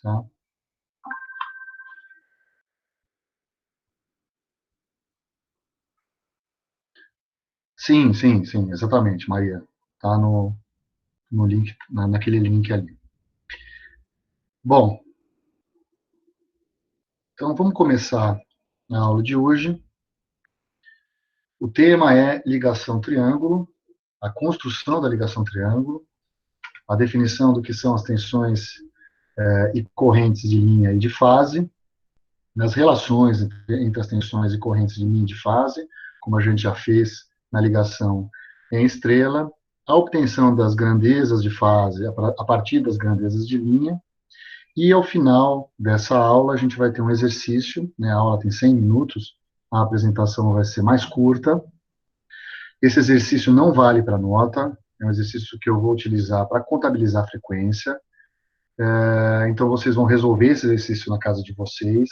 tá? Sim, sim, sim, exatamente, Maria. Tá no link, naquele link ali. Bom, então vamos começar a aula de hoje. O tema é ligação triângulo, a construção da ligação triângulo, a definição do que são as tensões e correntes de linha e de fase, nas relações entre as tensões e correntes de linha e de fase, como a gente já fez na ligação em estrela, a obtenção das grandezas de fase a partir das grandezas de linha, e ao final dessa aula a gente vai ter um exercício, né, a aula tem 100 minutos, a apresentação vai ser mais curta. Esse exercício não vale para nota, é um exercício que eu vou utilizar para contabilizar a frequência. Então vocês vão resolver esse exercício na casa de vocês,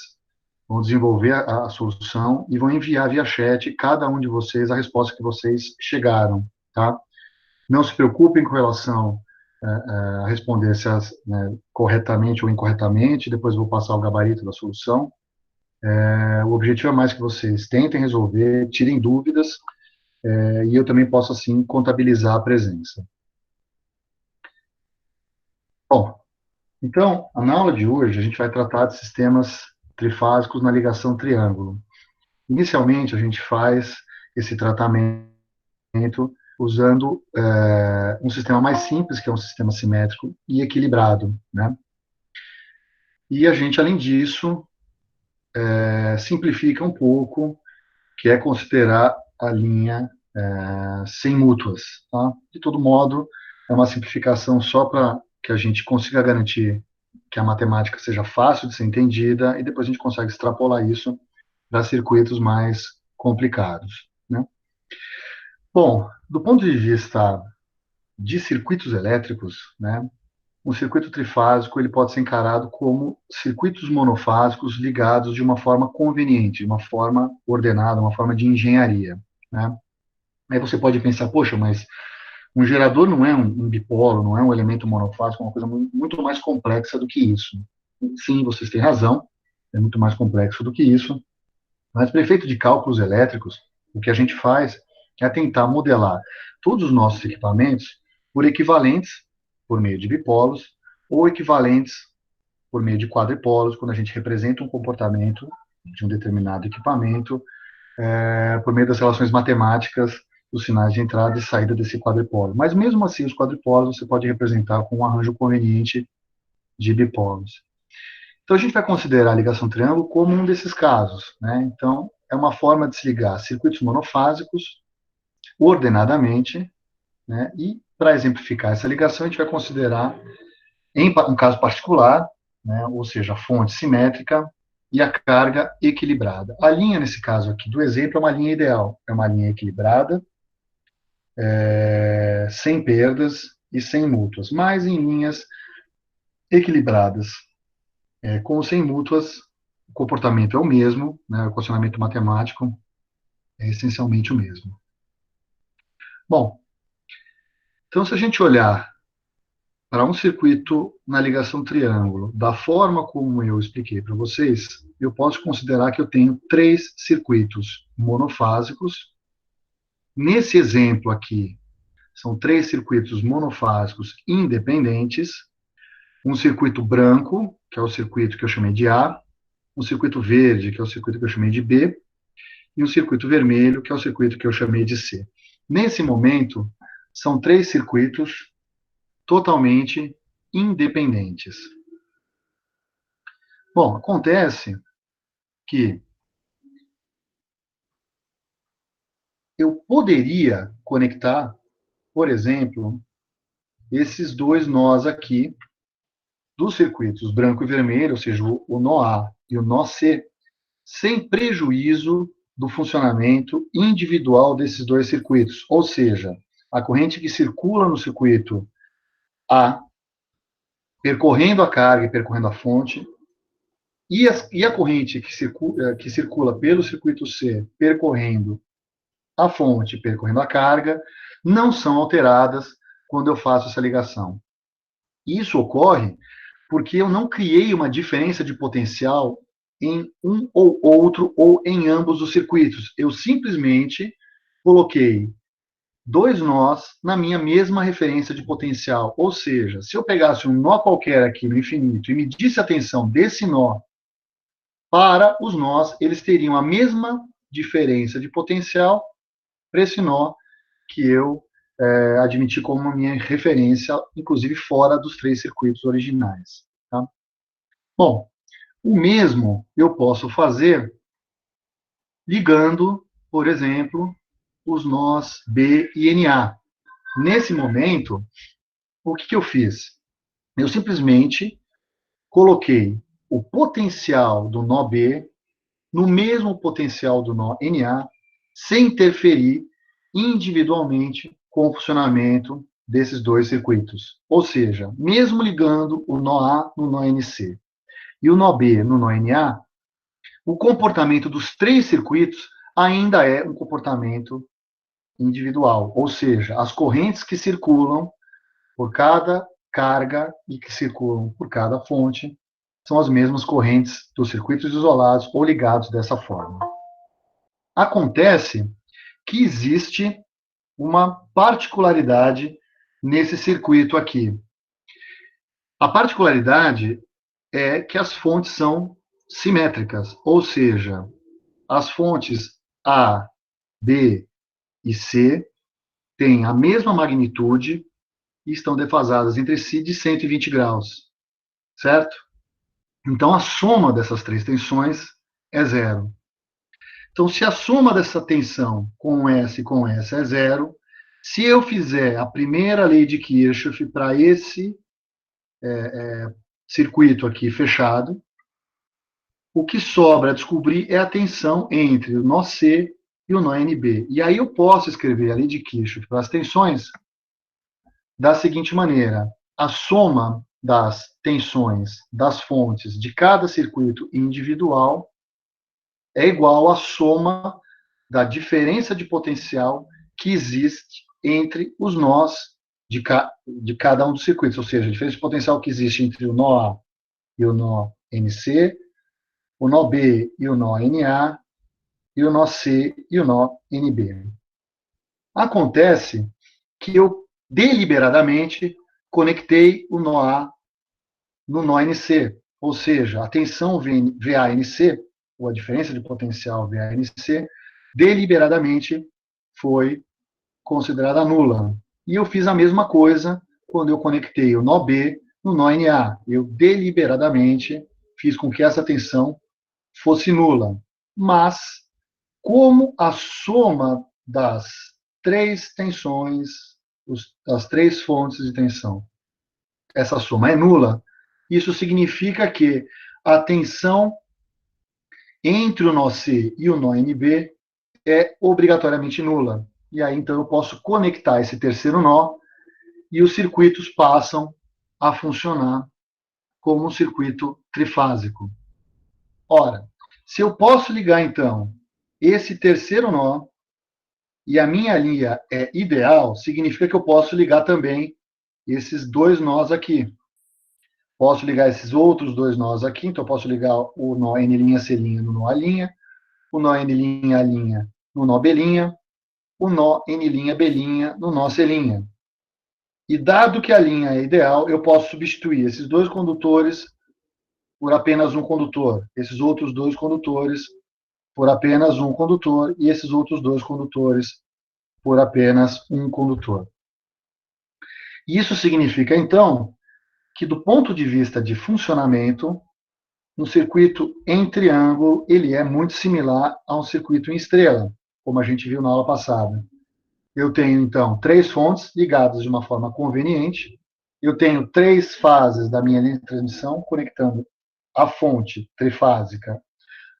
vão desenvolver a solução e vão enviar via chat cada um de vocês a resposta que vocês chegaram, tá? Não se preocupem com relação a responder se né, corretamente ou incorretamente, depois vou passar o gabarito da solução. O objetivo é mais que vocês tentem resolver, tirem dúvidas, e eu também posso, assim, contabilizar a presença. Bom, então, na aula de hoje, a gente vai tratar de sistemas trifásicos na ligação triângulo. Inicialmente, a gente faz esse tratamento usando um sistema mais simples, que é um sistema simétrico e equilibrado, né? E a gente, além disso, simplifica um pouco, que é considerar a linha sem mútuas, tá? De todo modo, é uma simplificação só para que a gente consiga garantir que a matemática seja fácil de ser entendida e depois a gente consegue extrapolar isso para circuitos mais complicados, né? Bom, do ponto de vista de circuitos elétricos, né, um circuito trifásico ele pode ser encarado como circuitos monofásicos ligados de uma forma conveniente, de uma forma ordenada, uma forma de engenharia, né? Aí você pode pensar, poxa, mas um gerador não é um bipolo, não é um elemento monofásico, é uma coisa muito mais complexa do que isso. Sim, vocês têm razão, é muito mais complexo do que isso, mas para efeito de cálculos elétricos, o que a gente faz é tentar modelar todos os nossos equipamentos por equivalentes, por meio de bipolos, ou equivalentes por meio de quadripolos, quando a gente representa um comportamento de um determinado equipamento, por meio das relações matemáticas, os sinais de entrada e saída desse quadripolo. Mas mesmo assim, os quadripolos você pode representar com um arranjo conveniente de bipolos. Então a gente vai considerar a ligação triângulo como um desses casos, né? Então é uma forma de se ligar circuitos monofásicos ordenadamente, né? E para exemplificar essa ligação a gente vai considerar em um caso particular, né? Ou seja, a fonte simétrica e a carga equilibrada. A linha nesse caso aqui do exemplo é uma linha ideal, é uma linha equilibrada, sem perdas e sem mútuas, mas em linhas equilibradas com ou sem mútuas, o comportamento é o mesmo, né, o equacionamento matemático é essencialmente o mesmo. Bom, então se a gente olhar para um circuito na ligação triângulo, da forma como eu expliquei para vocês, eu posso considerar que eu tenho três circuitos monofásicos. Nesse exemplo aqui, são três circuitos monofásicos independentes, um circuito branco, que é o circuito que eu chamei de A, um circuito verde, que é o circuito que eu chamei de B, e um circuito vermelho, que é o circuito que eu chamei de C. Nesse momento, são três circuitos totalmente independentes. Bom, acontece que eu poderia conectar, por exemplo, esses dois nós aqui dos circuitos branco e vermelho, ou seja, o nó A e o nó C, sem prejuízo do funcionamento individual desses dois circuitos. Ou seja, a corrente que circula no circuito A, percorrendo a carga e percorrendo a fonte, e a corrente que circula pelo circuito C, percorrendo a fonte, percorrendo a carga, não são alteradas quando eu faço essa ligação. Isso ocorre porque eu não criei uma diferença de potencial em um ou outro ou em ambos os circuitos. Eu simplesmente coloquei dois nós na minha mesma referência de potencial. Ou seja, se eu pegasse um nó qualquer aqui no infinito e medisse a tensão desse nó para os nós, eles teriam a mesma diferença de potencial para esse nó que eu admiti como uma minha referência, inclusive fora dos três circuitos originais. Tá? Bom, o mesmo eu posso fazer ligando, por exemplo, os nós B e NA. Nesse momento, o que eu fiz? Eu simplesmente coloquei o potencial do nó B no mesmo potencial do nó NA, sem interferir individualmente com o funcionamento desses dois circuitos. Ou seja, mesmo ligando o nó A no nó NC e o nó B no nó NA, o comportamento dos três circuitos ainda é um comportamento individual, ou seja, as correntes que circulam por cada carga e que circulam por cada fonte são as mesmas correntes dos circuitos isolados ou ligados dessa forma. Acontece que existe uma particularidade nesse circuito aqui. A particularidade é que as fontes são simétricas, ou seja, as fontes A, B e C têm a mesma magnitude e estão defasadas entre si de 120 graus, certo? Então, a soma dessas três tensões é zero. Então, se a soma dessa tensão com S é zero, se eu fizer a primeira lei de Kirchhoff para esse circuito aqui fechado, o que sobra a descobrir é a tensão entre o nó C e o nó NB. E aí eu posso escrever a lei de Kirchhoff para as tensões da seguinte maneira: a soma das tensões das fontes de cada circuito individual é igual à soma da diferença de potencial que existe entre os nós de cada um dos circuitos, ou seja, a diferença de potencial que existe entre o nó A e o nó NC, o nó B e o nó NA, e o nó C e o nó NB. Acontece que eu deliberadamente conectei o nó A no nó NC, ou seja, a tensão VANC, ou a diferença de potencial VANC, deliberadamente foi considerada nula. E eu fiz a mesma coisa quando eu conectei o nó B no nó NA. Eu deliberadamente fiz com que essa tensão fosse nula. Mas, como a soma das três tensões, das três fontes de tensão, essa soma é nula, isso significa que a tensão entre o nó C e o nó NB é obrigatoriamente nula. E aí, então, eu posso conectar esse terceiro nó e os circuitos passam a funcionar como um circuito trifásico. Ora, se eu posso ligar, então, esse terceiro nó e a minha linha é ideal, significa que eu posso ligar também esses dois nós aqui. Posso ligar esses outros dois nós aqui, então eu posso ligar o nó N', C' no nó A', o nó N', A' no nó B', o nó N', B' no nó C'. E dado que a linha é ideal, eu posso substituir esses dois condutores por apenas um condutor, esses outros dois condutores por apenas um condutor e esses outros dois condutores por apenas um condutor. Isso significa, então, que do ponto de vista de funcionamento, um circuito em triângulo ele é muito similar a um circuito em estrela, como a gente viu na aula passada. Eu tenho, então, três fontes ligadas de uma forma conveniente. Eu tenho três fases da minha linha de transmissão conectando a fonte trifásica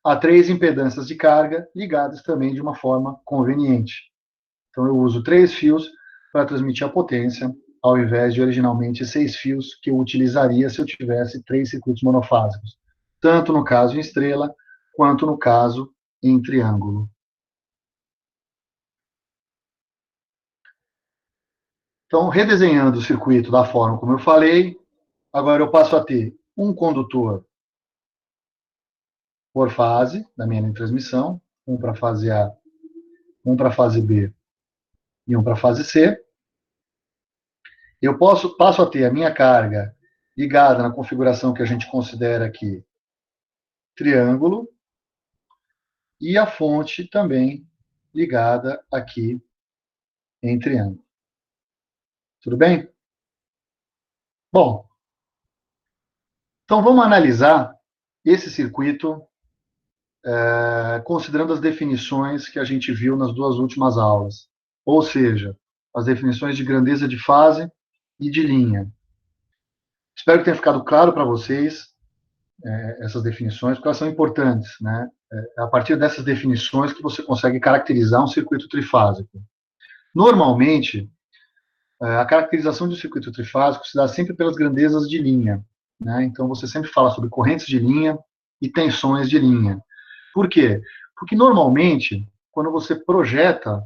a três impedâncias de carga ligadas também de uma forma conveniente. Então, eu uso três fios para transmitir a potência, ao invés de originalmente 6 fios que eu utilizaria se eu tivesse três circuitos monofásicos, tanto no caso em estrela, quanto no caso em triângulo. Então, redesenhando o circuito da forma como eu falei, Agora eu passo a ter um condutor por fase da minha linha de transmissão, um para a fase A, um para a fase B e um para a fase C. Eu passo a ter a minha carga ligada na configuração que a gente considera aqui triângulo e a fonte também ligada aqui em triângulo. Tudo bem? Bom, então vamos analisar esse circuito considerando as definições que a gente viu nas duas últimas aulas. Ou seja, as definições de grandeza de fase e de linha. Espero que tenha ficado claro para vocês essas definições, porque elas são importantes, né? É a partir dessas definições que você consegue caracterizar um circuito trifásico. Normalmente, a caracterização de um circuito trifásico se dá sempre pelas grandezas de linha, né? Então, você sempre fala sobre correntes de linha e tensões de linha. Por quê? Porque, normalmente, quando você projeta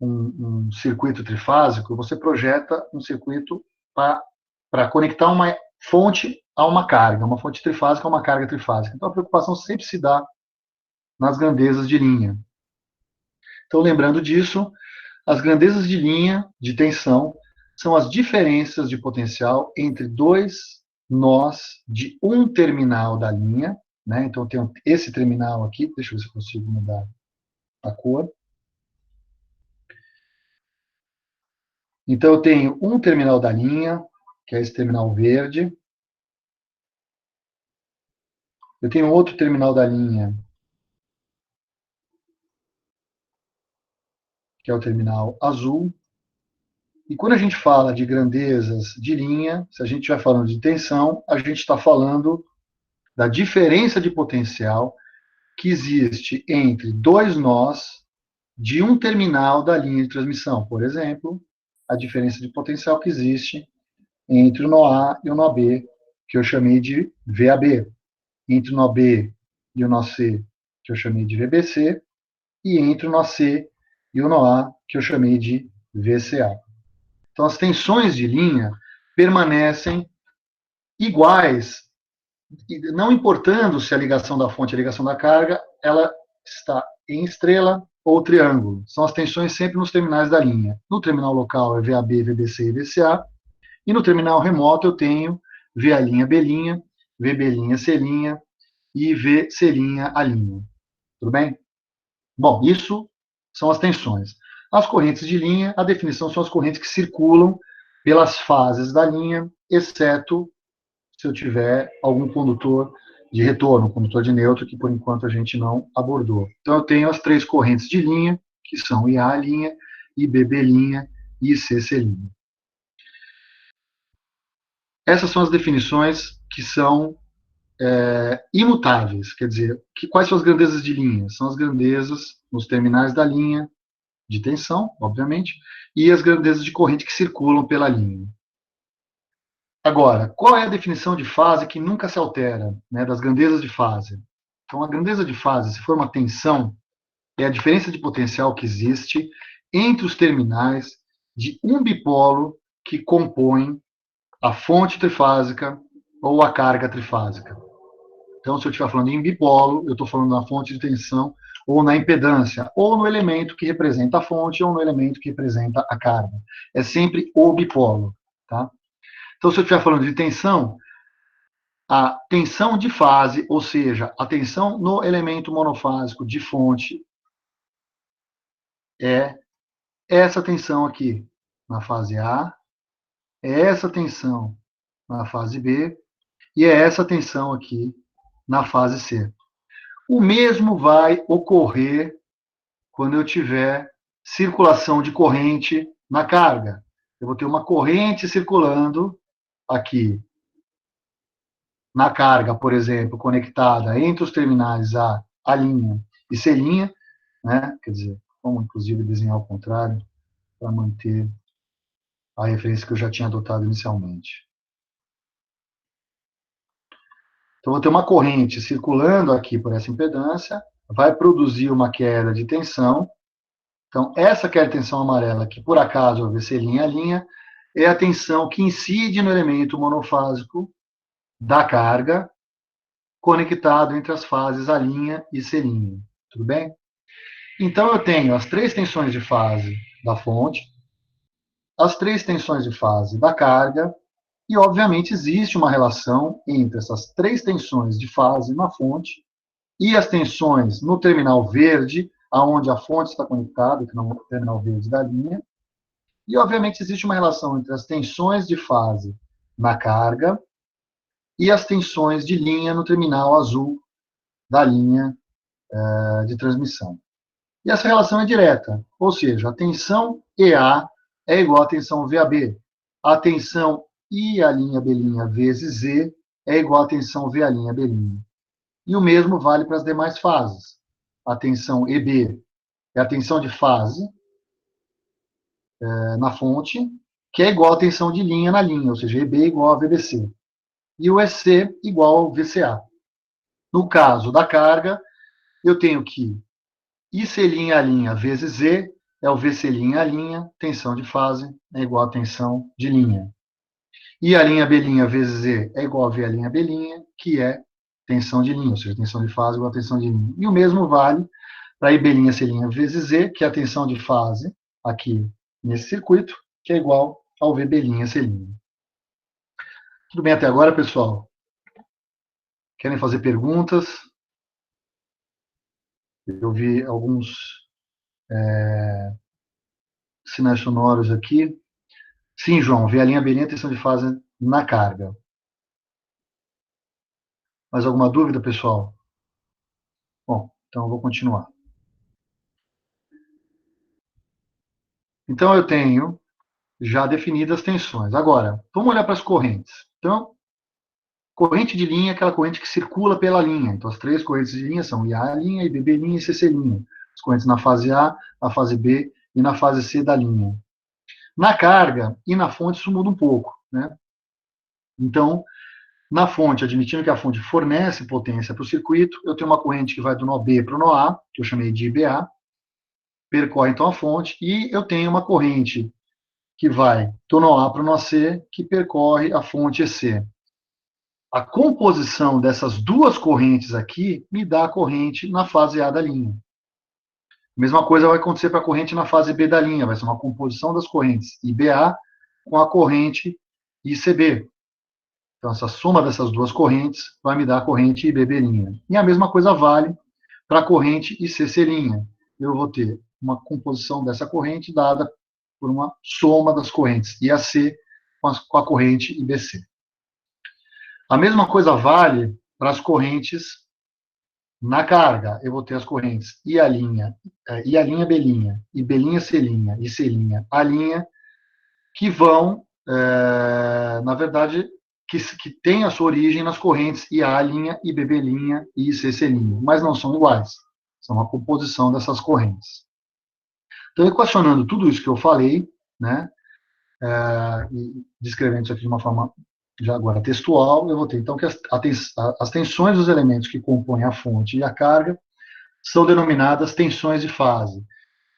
um circuito trifásico, você projeta um circuito para conectar uma fonte a uma carga, uma fonte trifásica a uma carga trifásica. Então, a preocupação sempre se dá nas grandezas de linha. Então, lembrando disso, as grandezas de linha de tensão são as diferenças de potencial entre dois nós de um terminal da linha, né? Então, eu tenho esse terminal aqui, deixa eu ver se eu consigo mudar a cor. Então, eu tenho um terminal da linha, que é esse terminal verde. Eu tenho outro terminal da linha, que é o terminal azul. E quando a gente fala de grandezas de linha, se a gente estiver falando de tensão, a gente está falando da diferença de potencial que existe entre dois nós de um terminal da linha de transmissão. Por exemplo, a diferença de potencial que existe entre o nó A e o nó B, que eu chamei de VAB. Entre o nó B e o nó C, que eu chamei de VBC, e entre o nó C e o nó A, que eu chamei de VCA. Então, as tensões de linha permanecem iguais, não importando se a ligação da fonte e a ligação da carga, ela está em estrela ou triângulo. São as tensões sempre nos terminais da linha. No terminal local é VAB, VBC e VCA, e no terminal remoto eu tenho VA', B', VB', C' e VC' A'. Tudo bem? Bom, isso são as tensões. As correntes de linha, a definição são as correntes que circulam pelas fases da linha, exceto se eu tiver algum condutor de retorno, condutor de neutro, que por enquanto a gente não abordou. Então eu tenho as três correntes de linha, que são IA', IBB' e ICC'. Essas são as definições que são imutáveis, quer dizer, quais são as grandezas de linha? São as grandezas nos terminais da linha, de tensão, obviamente, e as grandezas de corrente que circulam pela linha. Agora, qual é a definição de fase que nunca se altera, né, das grandezas de fase? Então, a grandeza de fase, se for uma tensão, é a diferença de potencial que existe entre os terminais de um bipolo que compõe a fonte trifásica ou a carga trifásica. Então, se eu estiver falando em bipolo, eu estou falando na fonte de tensão ou na impedância, ou no elemento que representa a fonte, ou no elemento que representa a carga. É sempre o bipolo. Tá? Então, se eu estiver falando de tensão, a tensão de fase, ou seja, a tensão no elemento monofásico de fonte, é essa tensão aqui na fase A, é essa tensão na fase B, e é essa tensão aqui na fase C. O mesmo vai ocorrer quando eu tiver circulação de corrente na carga. Eu vou ter uma corrente circulando aqui na carga, por exemplo, conectada entre os terminais A' e C', né? Quer dizer, vamos inclusive desenhar ao contrário para manter a referência que eu já tinha adotado inicialmente. Então, vou ter uma corrente circulando aqui por essa impedância, vai produzir uma queda de tensão. Então, essa queda de tensão amarela, que por acaso eu ver ser linha a linha, é a tensão que incide no elemento monofásico da carga conectado entre as fases A' e C'. Tudo bem? Então, eu tenho as três tensões de fase da fonte, as três tensões de fase da carga, e, obviamente, existe uma relação entre essas três tensões de fase na fonte e as tensões no terminal verde, aonde a fonte está conectada, que é o terminal verde da linha, e, obviamente, existe uma relação entre as tensões de fase na carga e as tensões de linha no terminal azul da linha de transmissão. E essa relação é direta, ou seja, a tensão EA é igual à tensão VAB. A tensão I' vezes Z é igual à tensão VA'. E o mesmo vale para as demais fases. A tensão EB é a tensão de fase na fonte, que é igual à tensão de linha na linha, ou seja, EB igual a VBC. E o EC igual ao VCA. No caso da carga, eu tenho que IC' vezes Z é o VC', tensão de fase é igual a tensão de linha. I', vezes Z é igual a VA', que é tensão de linha, ou seja, tensão de fase igual a tensão de linha. E o mesmo vale para I', C' vezes Z, que é a tensão de fase aqui nesse circuito, que é igual ao VB', C'. Tudo bem até agora, pessoal? Querem fazer perguntas? Eu vi alguns sinais sonoros aqui. Sim, João, VA', tensão de fase na carga. Mais alguma dúvida, pessoal? Bom, então eu vou continuar. Então eu tenho já definidas as tensões. Agora, vamos olhar para as correntes. Então, corrente de linha é aquela corrente que circula pela linha. Então, as três correntes de linha são IA', IBB' e CC'. As correntes na fase A, na fase B e na fase C da linha. Na carga e na fonte isso muda um pouco, né? Então, na fonte, admitindo que a fonte fornece potência para o circuito, eu tenho uma corrente que vai do nó B para o nó A, que eu chamei de IBA, percorre então a fonte, e eu tenho uma corrente que vai do nó A para o nó C, que percorre a fonte EC. A composição dessas duas correntes aqui me dá a corrente na fase A da linha. A mesma coisa vai acontecer para a corrente na fase B da linha, vai ser uma composição das correntes IBA com a corrente ICB. Então, essa soma dessas duas correntes vai me dar a corrente IBB'. E a mesma coisa vale para a corrente ICC'. Eu vou ter uma composição dessa corrente dada por uma soma das correntes IAC com a corrente IBC. A mesma coisa vale para as correntes na carga. Eu vou ter as correntes IA', B', e B', C', e C', A', que vão, na verdade, que têm a sua origem nas correntes IA', IBB', e CC', mas não são iguais. São uma composição dessas correntes. Então, equacionando tudo isso que eu falei, né, e descrevendo isso aqui de uma forma já agora textual, eu vou ter então que as tensões dos elementos que compõem a fonte e a carga são denominadas tensões de fase,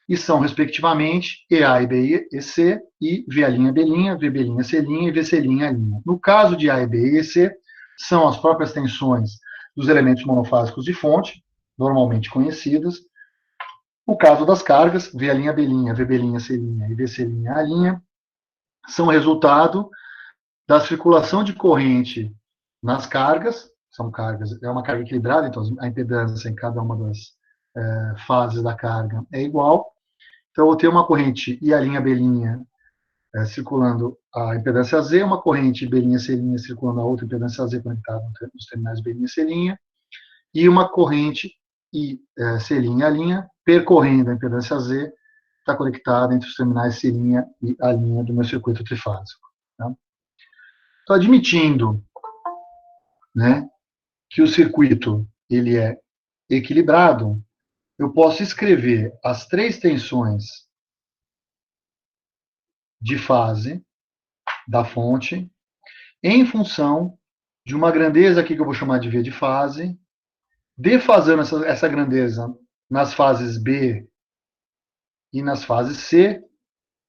e são, respectivamente, EA, EB, EC, e VA', B', VB', C', e VC', A'. No caso de A, EB e EC, são as próprias tensões dos elementos monofásicos de fonte, normalmente conhecidas. No caso das cargas, VA', B', VB', C' e VC', A', são resultado da circulação de corrente nas cargas, são cargas, é uma carga equilibrada, então a impedância em cada uma das fases da carga é igual. Então, eu vou ter uma corrente IA', B' circulando a impedância Z, uma corrente B', C' circulando a outra impedância Z conectada nos terminais B', C', e uma corrente I, C', A' percorrendo a impedância Z, está conectada entre os terminais C' e A' do meu circuito trifásico. Tá? Então, admitindo, né, que o circuito ele é equilibrado, eu posso escrever as três tensões de fase da fonte em função de uma grandeza aqui que eu vou chamar de V de fase, defasando essa grandeza nas fases B e nas fases C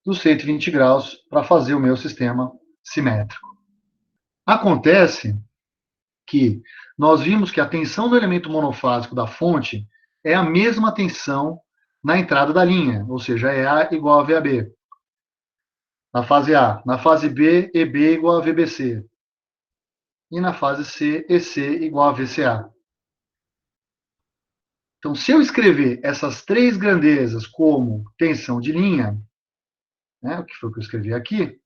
dos 120 graus para fazer o meu sistema simétrico. Acontece que nós vimos que a tensão do elemento monofásico da fonte é a mesma tensão na entrada da linha, ou seja, EA igual a VAB. Na fase A. Na fase B, EB igual a VBC. E na fase C, EC igual a VCA. Então, se eu escrever essas três grandezas como tensão de linha, né, o que foi que eu escrevi aqui,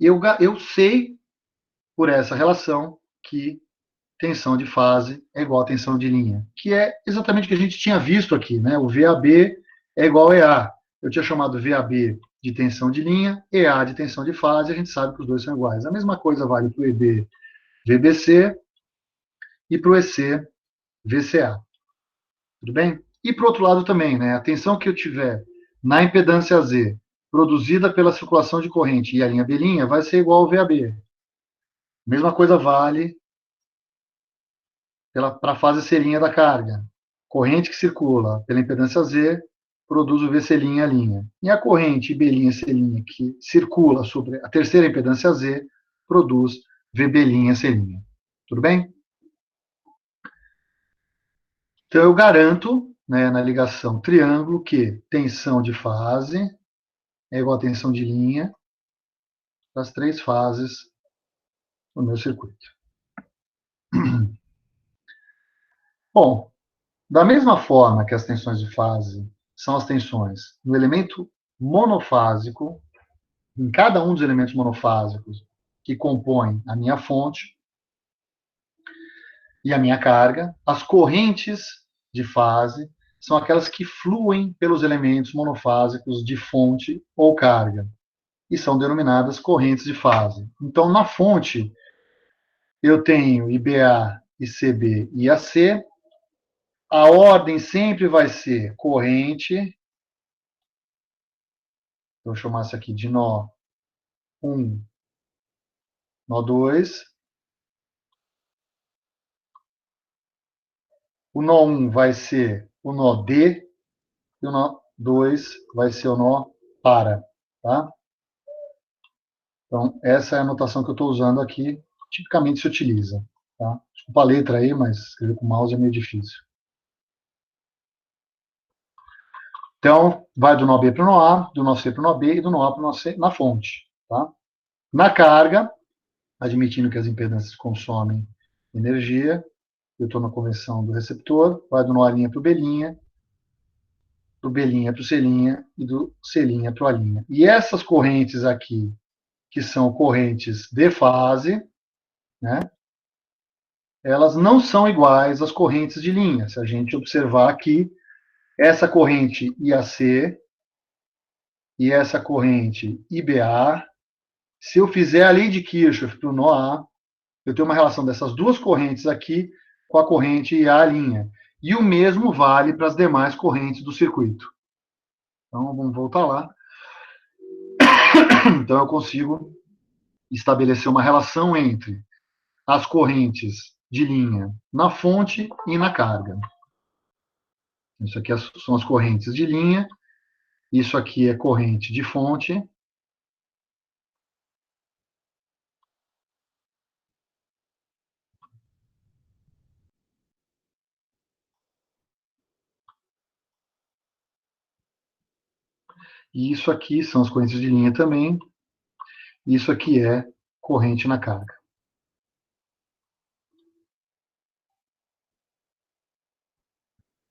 eu sei, por essa relação, que tensão de fase é igual a tensão de linha, que é exatamente o que a gente tinha visto aqui, né? O VAB é igual a EA. Eu tinha chamado VAB de tensão de linha, EA de tensão de fase, a gente sabe que os dois são iguais. A mesma coisa vale para o EB VBC e para o EC VCA. Tudo bem? E para o outro lado também, né? A tensão que eu tiver na impedância Z, produzida pela circulação de corrente e a linha B' vai ser igual ao VAB. Mesma coisa vale para a fase C' da carga. Corrente que circula pela impedância Z produz o VC' a linha. E a corrente B' C' que circula sobre a terceira impedância Z produz VB' C'. Tudo bem? Então eu garanto, né, na ligação triângulo, que tensão de fase é igual a tensão de linha das três fases do meu circuito. Bom, da mesma forma que as tensões de fase são as tensões no elemento monofásico, em cada um dos elementos monofásicos que compõem a minha fonte e a minha carga, as correntes de fase são aquelas que fluem pelos elementos monofásicos de fonte ou carga, e são denominadas correntes de fase. Então, na fonte, eu tenho IBA, ICB e AC. A ordem sempre vai ser corrente. Vou chamar isso aqui de nó 1, nó 2. O nó 1 vai ser o nó D, e o nó 2 vai ser o nó para. Tá? Então, essa é a notação que eu estou usando aqui, tipicamente se utiliza. Tá? Desculpa a letra aí, mas escrever com mouse é meio difícil. Então, vai do nó B para o nó A, do nó C para o nó B e do nó A para o nó C na fonte. Tá? Na carga, admitindo que as impedâncias consomem energia, eu estou na convenção do receptor, vai do nó A' para o B', do B' para o C' e do C' para o A'. E essas correntes aqui, que são correntes de fase, né, elas não são iguais às correntes de linha. Se a gente observar aqui, essa corrente IAC e essa corrente IBA, se eu fizer a lei de Kirchhoff para o nó A, eu tenho uma relação dessas duas correntes aqui com a corrente IA'. E o mesmo vale para as demais correntes do circuito. Então, vamos voltar lá. Então, eu consigo estabelecer uma relação entre as correntes de linha na fonte e na carga. Isso aqui são as correntes de linha, isso aqui é corrente de fonte. E isso aqui são as correntes de linha também. Isso aqui é corrente na carga.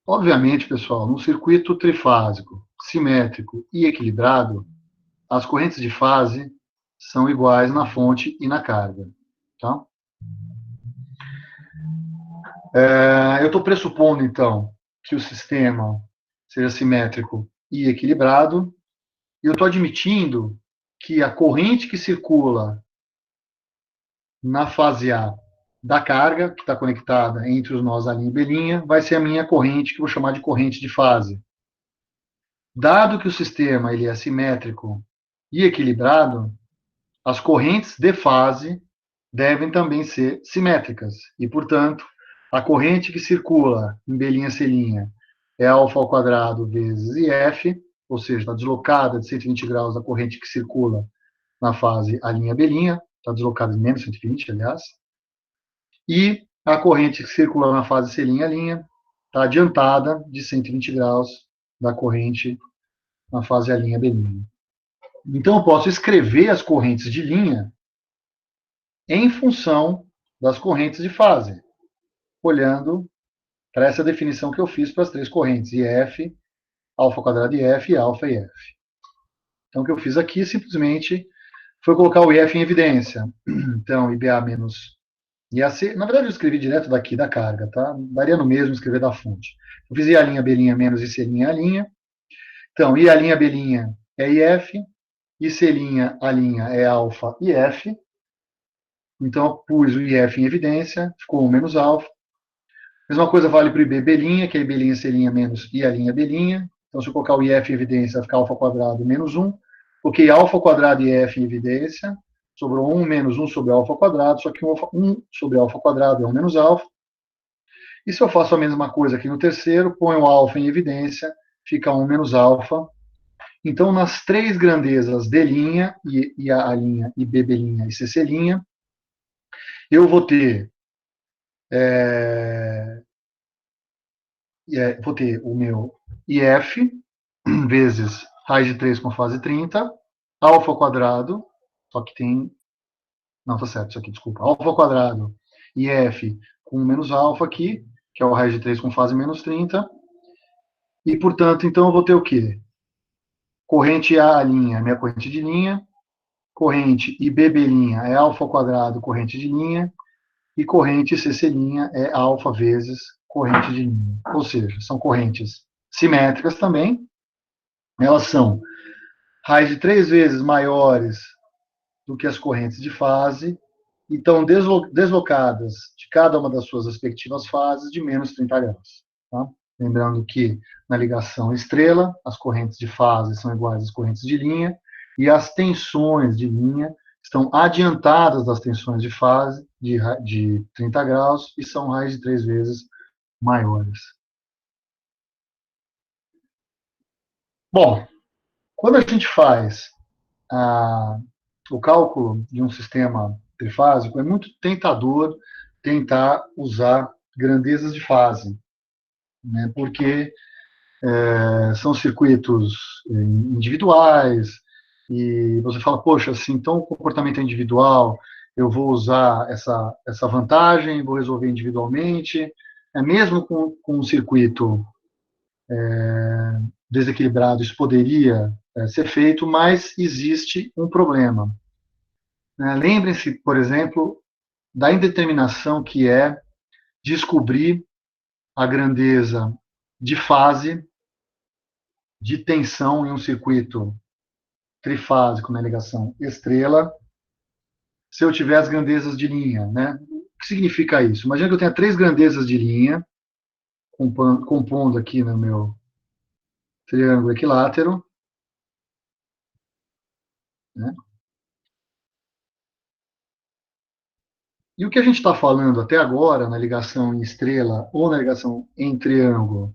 Obviamente, pessoal, num circuito trifásico, simétrico e equilibrado, as correntes de fase são iguais na fonte e na carga. Tá? Eu estou pressupondo, então, que o sistema seja simétrico e equilibrado, e eu estou admitindo que a corrente que circula na fase A da carga, que está conectada entre os nós A' e B', vai ser a minha corrente, que eu vou chamar de corrente de fase. Dado que o sistema ele é simétrico e equilibrado, as correntes de fase devem também ser simétricas. E, portanto, a corrente que circula em B', C' é alfa ao quadrado vezes IF, ou seja, está deslocada de 120 graus da corrente que circula na fase A', B', está deslocada em menos 120, aliás, e a corrente que circula na fase C' está adiantada de 120 graus da corrente na fase A'B'. Então, eu posso escrever as correntes de linha em função das correntes de fase, olhando para essa definição que eu fiz para as três correntes, IF, alfa quadrado IF, alfa e F. Então, o que eu fiz aqui simplesmente foi colocar o IF em evidência. Então, IBA menos IAC, na verdade eu escrevi direto daqui da carga, tá? Daria no mesmo escrever da fonte. Eu fiz I'B' menos IC', Então, I'B' é IF, IC', é alfa e F. Então, eu pus o IF em evidência, ficou 1 menos alfa. Mesma coisa vale para o IB', que é IB', C' menos I'B'. Então, se eu colocar o IF em evidência, vai ficar alfa quadrado menos 1. Coloquei alfa quadrado e F em evidência, sobrou 1 menos 1 sobre alfa quadrado, só que 1 sobre alfa quadrado é 1 menos alfa. E se eu faço a mesma coisa aqui no terceiro, ponho alfa em evidência, fica 1 menos alfa. Então, nas três grandezas D', IA', IB' e CC', eu vou ter, vou ter o meu IF vezes raiz de 3 com fase 30, alfa quadrado, só que tem... Não, tá certo isso aqui, desculpa. Alfa quadrado e F com menos alfa aqui, que é o raiz de 3 com fase menos 30. E, portanto, então eu vou ter o quê? Corrente A', minha corrente de linha. Corrente IB' é alfa quadrado, corrente de linha. E corrente CC' é alfa vezes corrente de linha. Ou seja, são correntes simétricas também. Elas são raiz de 3 vezes maiores do que as correntes de fase e estão deslocadas de cada uma das suas respectivas fases de menos 30 graus. Tá? Lembrando que na ligação estrela, as correntes de fase são iguais às correntes de linha e as tensões de linha estão adiantadas das tensões de fase de 30 graus e são raiz de 3 vezes maiores. Bom, quando a gente faz o cálculo de um sistema trifásico, é muito tentador tentar usar grandezas de fase, né, porque são circuitos individuais, e você fala, poxa, assim, então o comportamento é individual, eu vou usar essa vantagem, vou resolver individualmente, mesmo com um circuito desequilibrado, isso poderia ser feito, mas existe um problema. Lembrem-se, por exemplo, da indeterminação que é descobrir a grandeza de fase de tensão em um circuito trifásico na ligação estrela, se eu tiver as grandezas de linha, né? O que significa isso? Imagina que eu tenha 3 grandezas de linha, compondo aqui no meu triângulo equilátero, né? E o que a gente está falando até agora, na ligação em estrela ou na ligação em triângulo,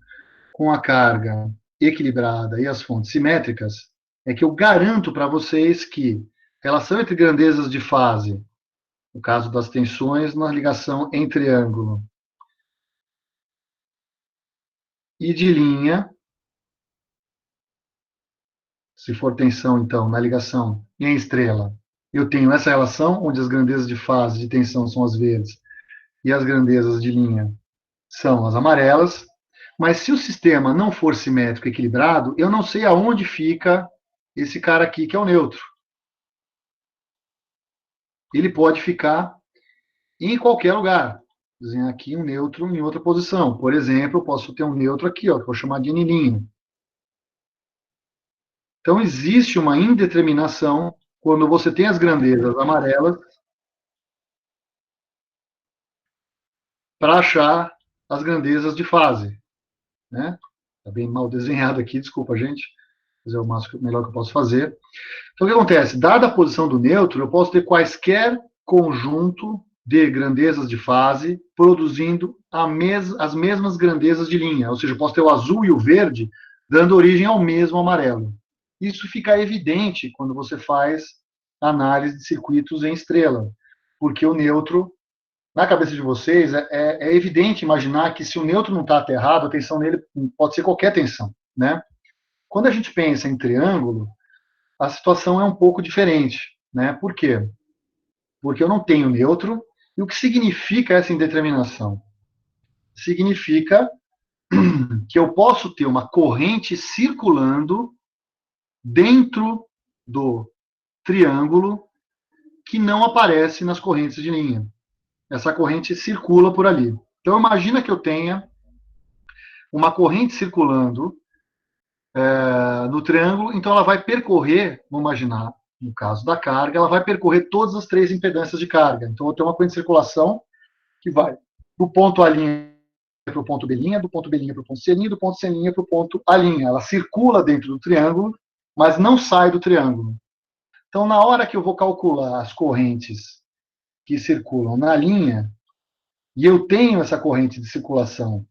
com a carga equilibrada e as fontes simétricas, é que eu garanto para vocês que relação entre grandezas de fase, no caso das tensões na ligação em triângulo, e de linha, se for tensão, então, na ligação em estrela, eu tenho essa relação onde as grandezas de fase de tensão são as verdes e as grandezas de linha são as amarelas. Mas se o sistema não for simétrico e equilibrado, eu não sei aonde fica esse cara aqui, que é o neutro. Ele pode ficar em qualquer lugar. Desenhar aqui um neutro em outra posição. Por exemplo, eu posso ter um neutro aqui, ó, que eu vou chamar de anilinho. Então, existe uma indeterminação quando você tem as grandezas amarelas para achar as grandezas de fase. Né? Está bem mal desenhado aqui, desculpa, gente. Fazer o máximo melhor que eu posso fazer. Então, o que acontece? Dada a posição do neutro, eu posso ter quaisquer conjunto de grandezas de fase produzindo as mesmas grandezas de linha. Ou seja, eu posso ter o azul e o verde dando origem ao mesmo amarelo. Isso fica evidente quando você faz análise de circuitos em estrela, porque o nêutro, na cabeça de vocês, é evidente imaginar que se o nêutro não está aterrado, a tensão nele pode ser qualquer tensão, né? Quando a gente pensa em triângulo, a situação é um pouco diferente, né? Por quê? Porque eu não tenho nêutro, e o que significa essa indeterminação? Significa que eu posso ter uma corrente circulando dentro do triângulo que não aparece nas correntes de linha. Essa corrente circula por ali. Então, imagina que eu tenha uma corrente circulando no triângulo, então ela vai percorrer, vamos imaginar, no caso da carga, ela vai percorrer todas as três impedâncias de carga. Então, eu tenho uma corrente de circulação que vai do ponto A' para o ponto B', do ponto B' para o ponto C', do ponto C' para o ponto A'. Ela circula dentro do triângulo, mas não sai do triângulo. Então, na hora que eu vou calcular as correntes que circulam na linha, e eu tenho essa corrente de circulação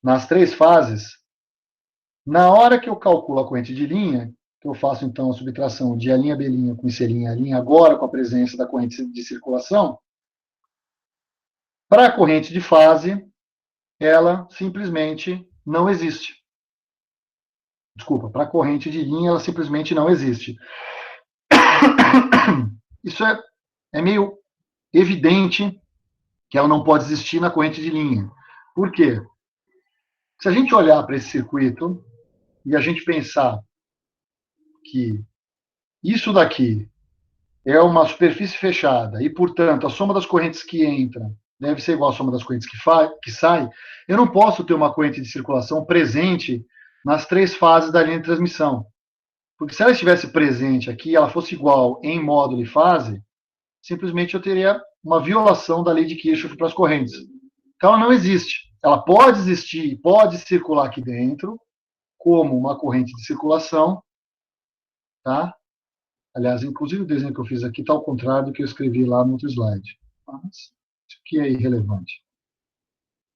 nas três fases, na hora que eu calculo a corrente de linha, que eu faço então a subtração de A', B' com C', A', agora com a presença da corrente de circulação, para a corrente de fase, ela simplesmente não existe. Desculpa, para a corrente de linha, ela simplesmente não existe. Isso é meio evidente que ela não pode existir na corrente de linha. Por quê? Se a gente olhar para esse circuito e a gente pensar que isso daqui é uma superfície fechada e, portanto, a soma das correntes que entram deve ser igual à soma das correntes que saem, eu não posso ter uma corrente de circulação presente nas três fases da linha de transmissão. Porque se ela estivesse presente aqui, ela fosse igual em módulo e fase, simplesmente eu teria uma violação da lei de Kirchhoff para as correntes. Então, ela não existe. Ela pode existir, pode circular aqui dentro, como uma corrente de circulação, tá? Aliás, inclusive o desenho que eu fiz aqui está ao contrário do que eu escrevi lá no outro slide. Mas isso aqui é irrelevante.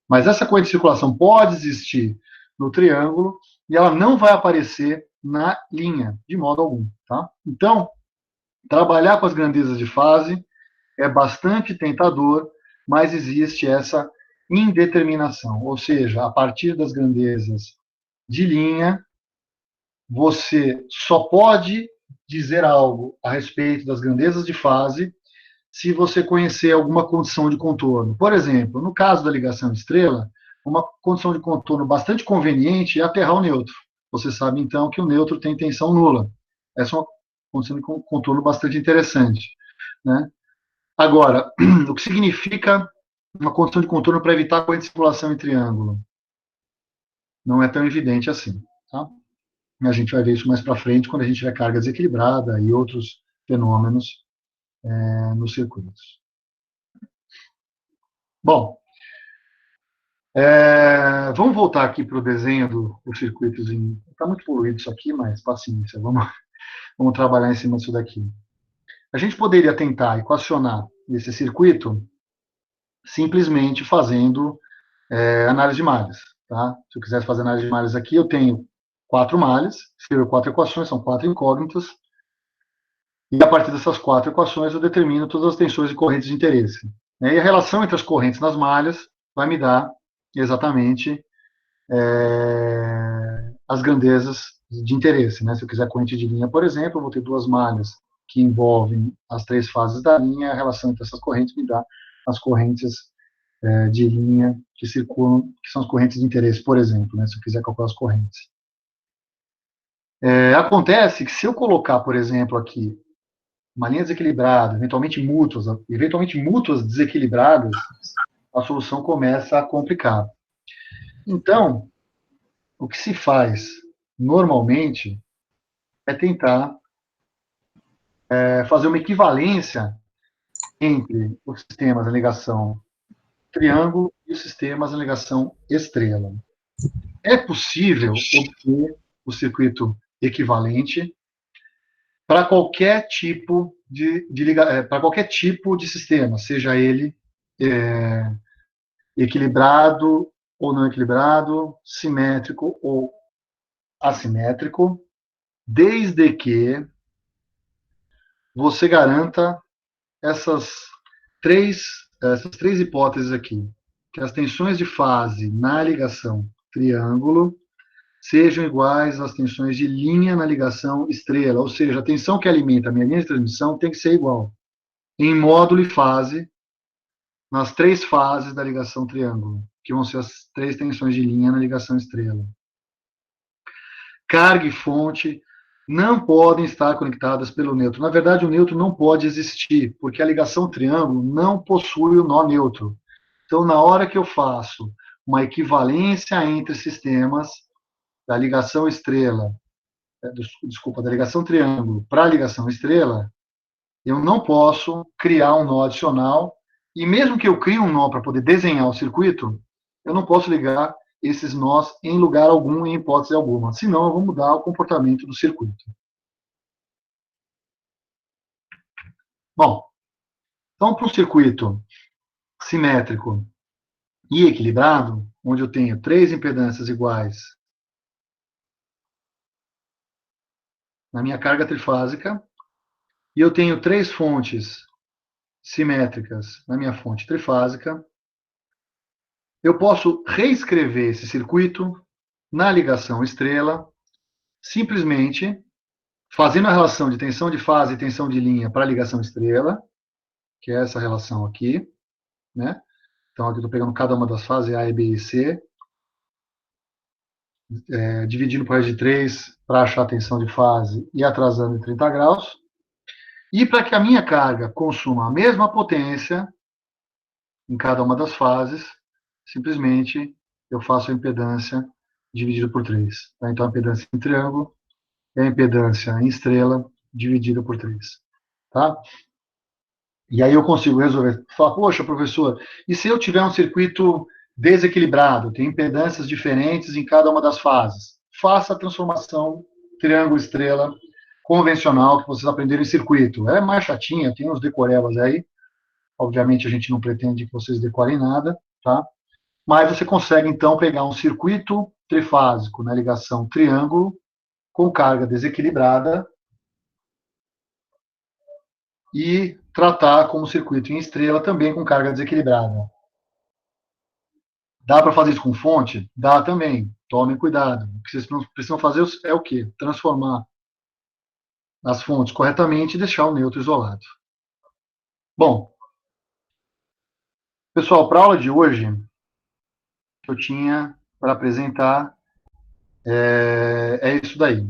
Mas essa corrente de circulação pode existir no triângulo e ela não vai aparecer na linha, de modo algum. Tá? Então, trabalhar com as grandezas de fase é bastante tentador, mas existe essa indeterminação. Ou seja, a partir das grandezas de linha, você só pode dizer algo a respeito das grandezas de fase se você conhecer alguma condição de contorno. Por exemplo, no caso da ligação de estrela, uma condição de contorno bastante conveniente é aterrar o neutro. Você sabe, então, que o neutro tem tensão nula. Essa é uma condição de contorno bastante interessante. Né? Agora, o que significa uma condição de contorno para evitar a corrente de circulação em triângulo? Não é tão evidente assim. Tá? A gente vai ver isso mais para frente, quando a gente tiver carga desequilibrada e outros fenômenos nos circuitos. Bom, vamos voltar aqui para o desenho do circuitozinho. Está muito poluído isso aqui, mas paciência, vamos trabalhar em cima disso daqui. A gente poderia tentar equacionar esse circuito simplesmente fazendo análise de malhas. Tá? Se eu quisesse fazer análise de malhas aqui, eu tenho 4 malhas, escrevo 4 equações, são 4 incógnitas, e a partir dessas 4 equações eu determino todas as tensões e correntes de interesse. E a relação entre as correntes nas malhas vai me dar exatamente as grandezas de interesse. Né? Se eu quiser corrente de linha, por exemplo, eu vou ter 2 malhas que envolvem as 3 fases da linha, a relação entre essas correntes me dá as correntes de linha que circulam, que são as correntes de interesse, por exemplo, né? Se eu quiser calcular as correntes. Acontece que se eu colocar, por exemplo, aqui uma linha desequilibrada, eventualmente mútuas desequilibradas, a solução começa a complicar. Então, o que se faz normalmente é tentar fazer uma equivalência entre os sistemas em ligação triângulo e os sistemas em ligação estrela. É possível obter o circuito equivalente para qualquer tipo para qualquer tipo de sistema, seja ele equilibrado ou não equilibrado, simétrico ou assimétrico, desde que você garanta essas três, essas três hipóteses aqui, que as tensões de fase na ligação triângulo sejam iguais às tensões de linha na ligação estrela, ou seja, a tensão que alimenta a minha linha de transmissão tem que ser igual, em módulo e fase, nas três fases da ligação triângulo, que vão ser as três tensões de linha na ligação estrela. Carga e fonte não podem estar conectadas pelo neutro. Na verdade, o neutro não pode existir, porque a ligação triângulo não possui o nó neutro. Então, na hora que eu faço uma equivalência entre sistemas da ligação estrela, desculpa, da ligação triângulo para a ligação estrela, eu não posso criar um nó adicional. E mesmo que eu crie um nó para poder desenhar o circuito, eu não posso ligar esses nós em lugar algum, em hipótese alguma. Senão, eu vou mudar o comportamento do circuito. Bom, então, para um circuito simétrico e equilibrado, onde eu tenho três impedâncias iguais na minha carga trifásica, e eu tenho três fontes simétricas na minha fonte trifásica, eu posso reescrever esse circuito na ligação estrela, simplesmente fazendo a relação de tensão de fase e tensão de linha para a ligação estrela, que é essa relação aqui, né? Então, aqui eu estou pegando cada uma das fases, A, B e C, dividindo por raiz de 3 para achar a tensão de fase e atrasando em 30 graus. E para que a minha carga consuma a mesma potência em cada uma das fases, simplesmente eu faço a impedância dividida por 3. Tá? Então, a impedância em triângulo é a impedância em estrela dividida por 3. Tá? E aí eu consigo resolver. Falar, poxa, professor, e se eu tiver um circuito desequilibrado, tem impedâncias diferentes em cada uma das fases? Faça a transformação triângulo-estrela convencional que vocês aprenderam em circuito. É mais chatinha, tem uns decorebas aí. Obviamente a gente não pretende que vocês decorem nada, tá? Mas você consegue então pegar um circuito trifásico na ligação triângulo com carga desequilibrada e tratar como circuito em estrela também com carga desequilibrada. Dá para fazer isso com fonte? Dá também. Tomem cuidado. O que vocês precisam fazer é o quê? Transformar as fontes corretamente e deixar o neutro isolado. Bom, pessoal, para a aula de hoje, que eu tinha para apresentar é isso daí.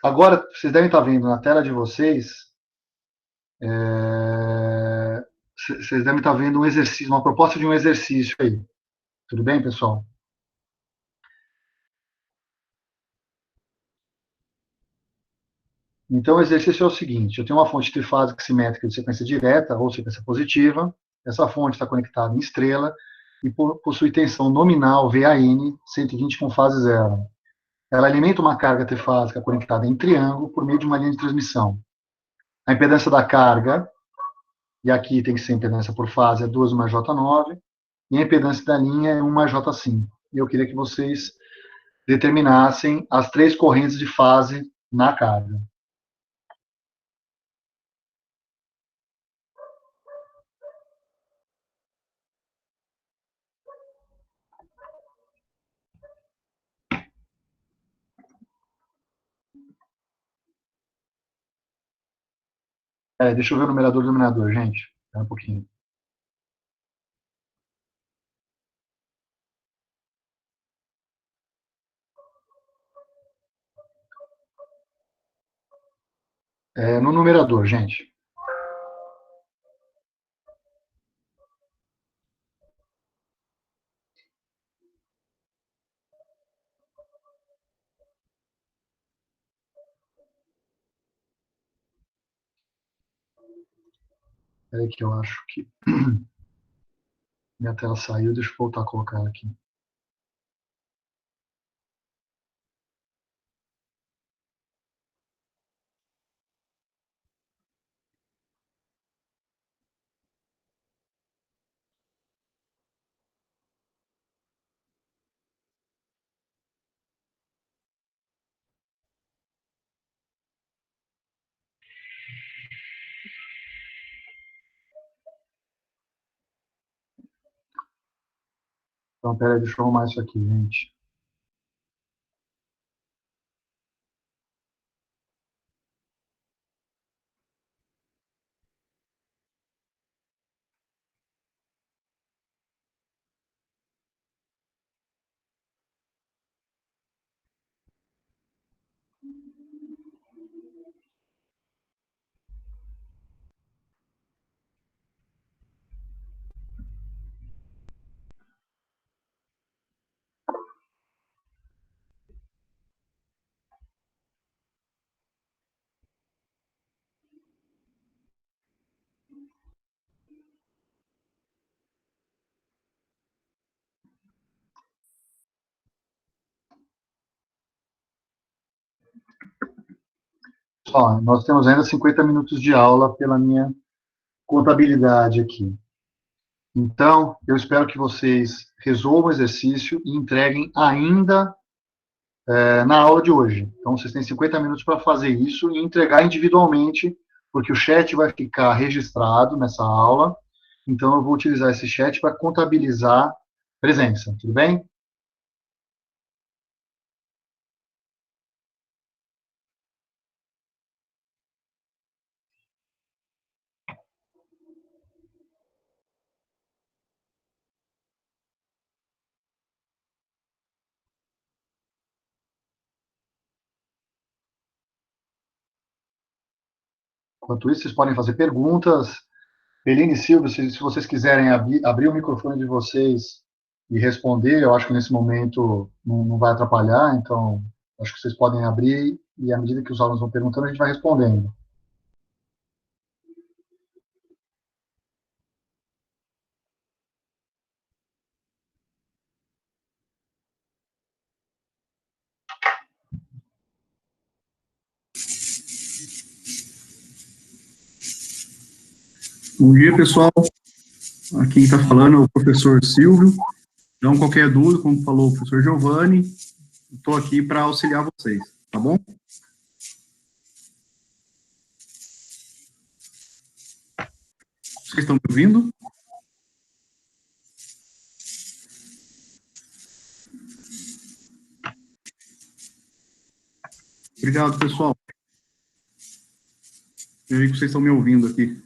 Agora, vocês devem estar vendo na tela de vocês, vocês devem estar vendo um exercício, uma proposta de um exercício aí. Tudo bem, pessoal? Então, o exercício é o seguinte: eu tenho uma fonte trifásica simétrica de sequência direta ou sequência positiva. Essa fonte está conectada em estrela e possui tensão nominal VAN 120 com fase zero. Ela alimenta uma carga trifásica conectada em triângulo por meio de uma linha de transmissão. A impedância da carga, e aqui tem que ser impedância por fase, é 2 mais J9, e a impedância da linha é 1 mais J5. E eu queria que vocês determinassem as três correntes de fase na carga. Deixa eu ver o numerador e o denominador, gente. Espera um pouquinho. No numerador, gente. Espera aí que eu acho que minha tela saiu. Deixa eu voltar a colocar ela aqui. Então, peraí, deixa eu arrumar isso aqui, gente. Ó, nós temos ainda 50 minutos de aula pela minha contabilidade aqui. Então, eu espero que vocês resolvam o exercício e entreguem ainda na aula de hoje. Então, vocês têm 50 minutos para fazer isso e entregar individualmente, porque o chat vai ficar registrado nessa aula. Então, eu vou utilizar esse chat para contabilizar presença, tudo bem? Enquanto isso, vocês podem fazer perguntas. Peline e Silvio, se vocês quiserem abrir o microfone de vocês e responder, eu acho que nesse momento não vai atrapalhar, então acho que vocês podem abrir e à medida que os alunos vão perguntando, a gente vai respondendo. Bom dia, pessoal. Aqui quem está falando é o professor Silvio. Não qualquer dúvida, como falou o professor Giovanni, estou aqui para auxiliar vocês, tá bom? Vocês estão me ouvindo? Obrigado, pessoal. Eu vi que vocês estão me ouvindo aqui.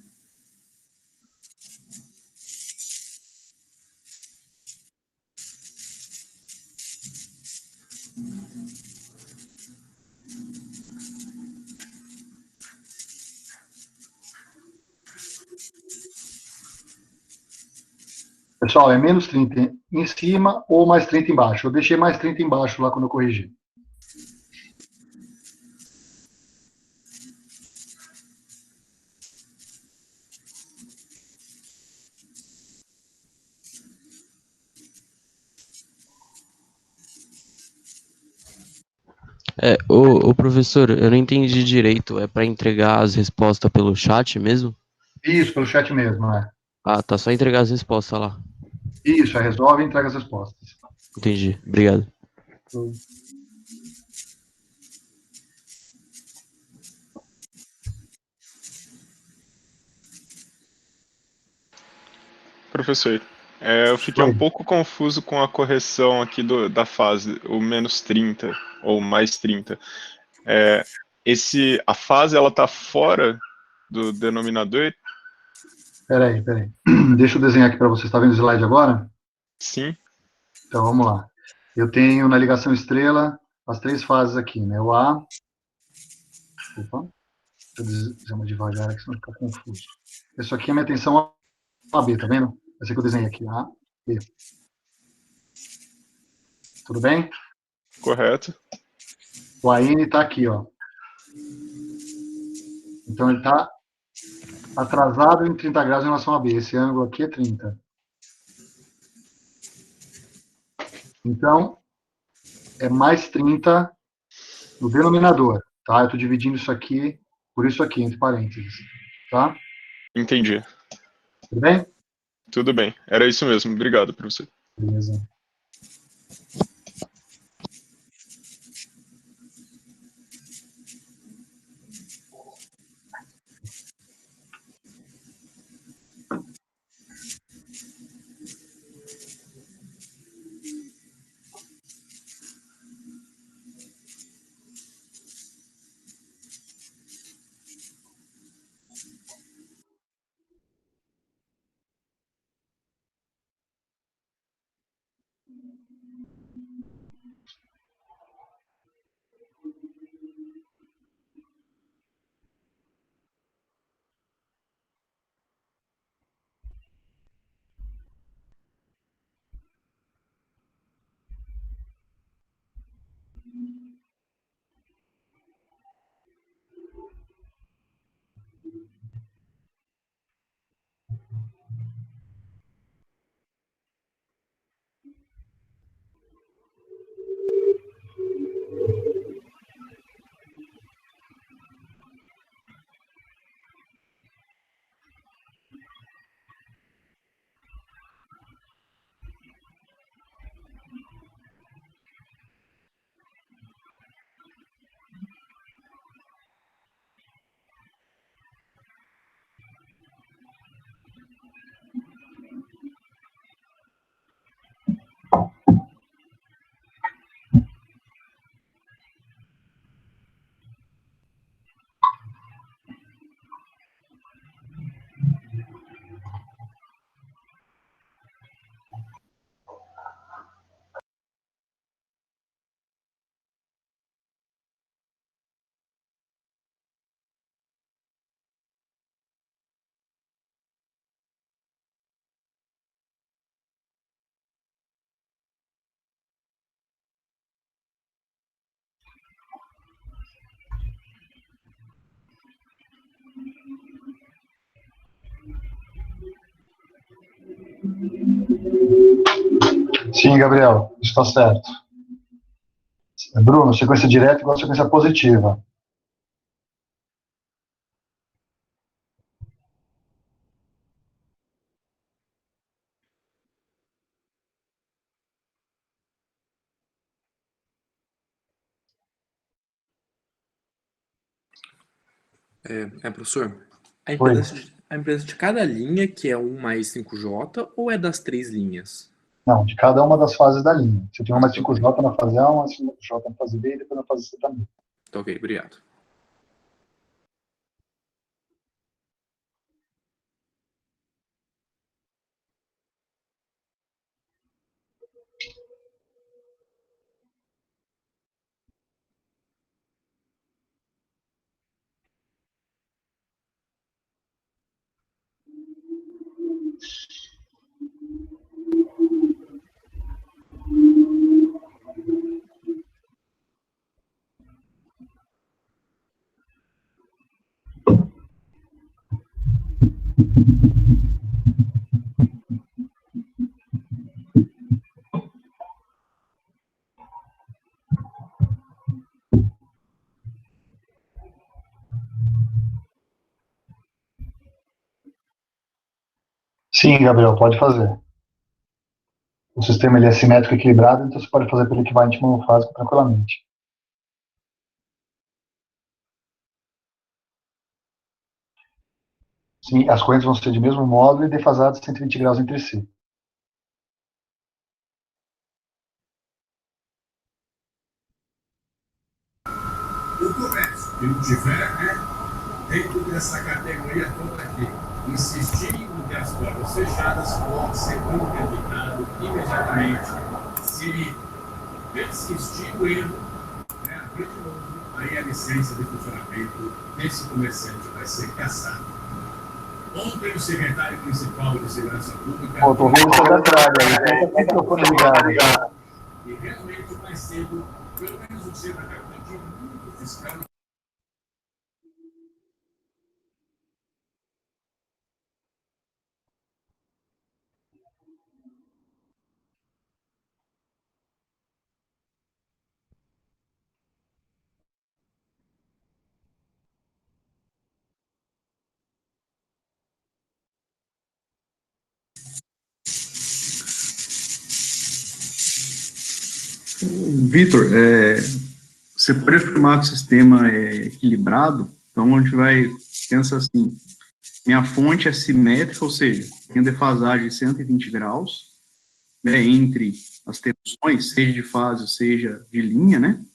Pessoal, é menos 30 em cima ou mais 30 embaixo. Eu deixei mais 30 embaixo lá quando eu corrigi. O professor, eu não entendi direito. É para entregar as respostas pelo chat mesmo? Isso, pelo chat mesmo, né? Ah, tá, só entregar as respostas lá. Isso, resolve e entrega as respostas. Entendi, obrigado. Professor, eu fiquei um Oi. pouco confuso com a correção aqui da fase, o menos 30 ou mais 30. É, a fase ela está fora do denominador? Peraí. Deixa eu desenhar aqui para você. Está vendo o slide agora? Sim, Então, vamos lá. Eu tenho na ligação estrela as três fases aqui, né? O A. Opa, deixa eu dizer mais devagar aqui, senão fica confuso. Isso aqui é minha tensão AB, tá vendo? Essa que eu desenhei aqui, A, B. Tudo bem? correto. O AN está aqui, ó. Então, ele está atrasado em 30 graus em relação a B. Esse ângulo aqui é 30. Então, é mais 30 no denominador, tá? Eu estou dividindo isso aqui por isso aqui, entre parênteses, tá? Entendi. Tudo bem? Tudo bem. Era isso mesmo. Obrigado, professor. Beleza. Sim, Gabriel, está certo. Bruno, sequência direta igual a sequência positiva. Professor, a Oi. impedância de cada linha, que é 1 mais 5J, ou é das 3 linhas? Não, de cada uma das fases da linha. Você tem uma mais 5J na fase A, uma mais 5J na fase B e depois na fase C também. Tá ok, obrigado. Sim, Gabriel, pode fazer. O sistema ele é simétrico e equilibrado, então você pode fazer pelo equivalente monofásico tranquilamente. Sim, as correntes vão ser de mesmo modo e defasadas 120 graus entre si. O comércio que não tiver, dentro dessa categoria toda aqui, insistir em ter as portas fechadas pode ser interditado imediatamente. Se persistir o erro, abrir de novo, aí a licença de funcionamento desse comerciante vai ser cassada. Ontem o secretário principal de Segurança Pública... Estou vendo você da trave aí, tem o microfone ligado. E realmente mais cedo, pelo menos o centro acadêmico muito fiscal... Vitor, você pode afirmar que o sistema é equilibrado? Então, a gente vai pensar assim, minha fonte é simétrica, ou seja, tem defasagem de 120 graus, né, entre as tensões, seja de fase, seja de linha, né?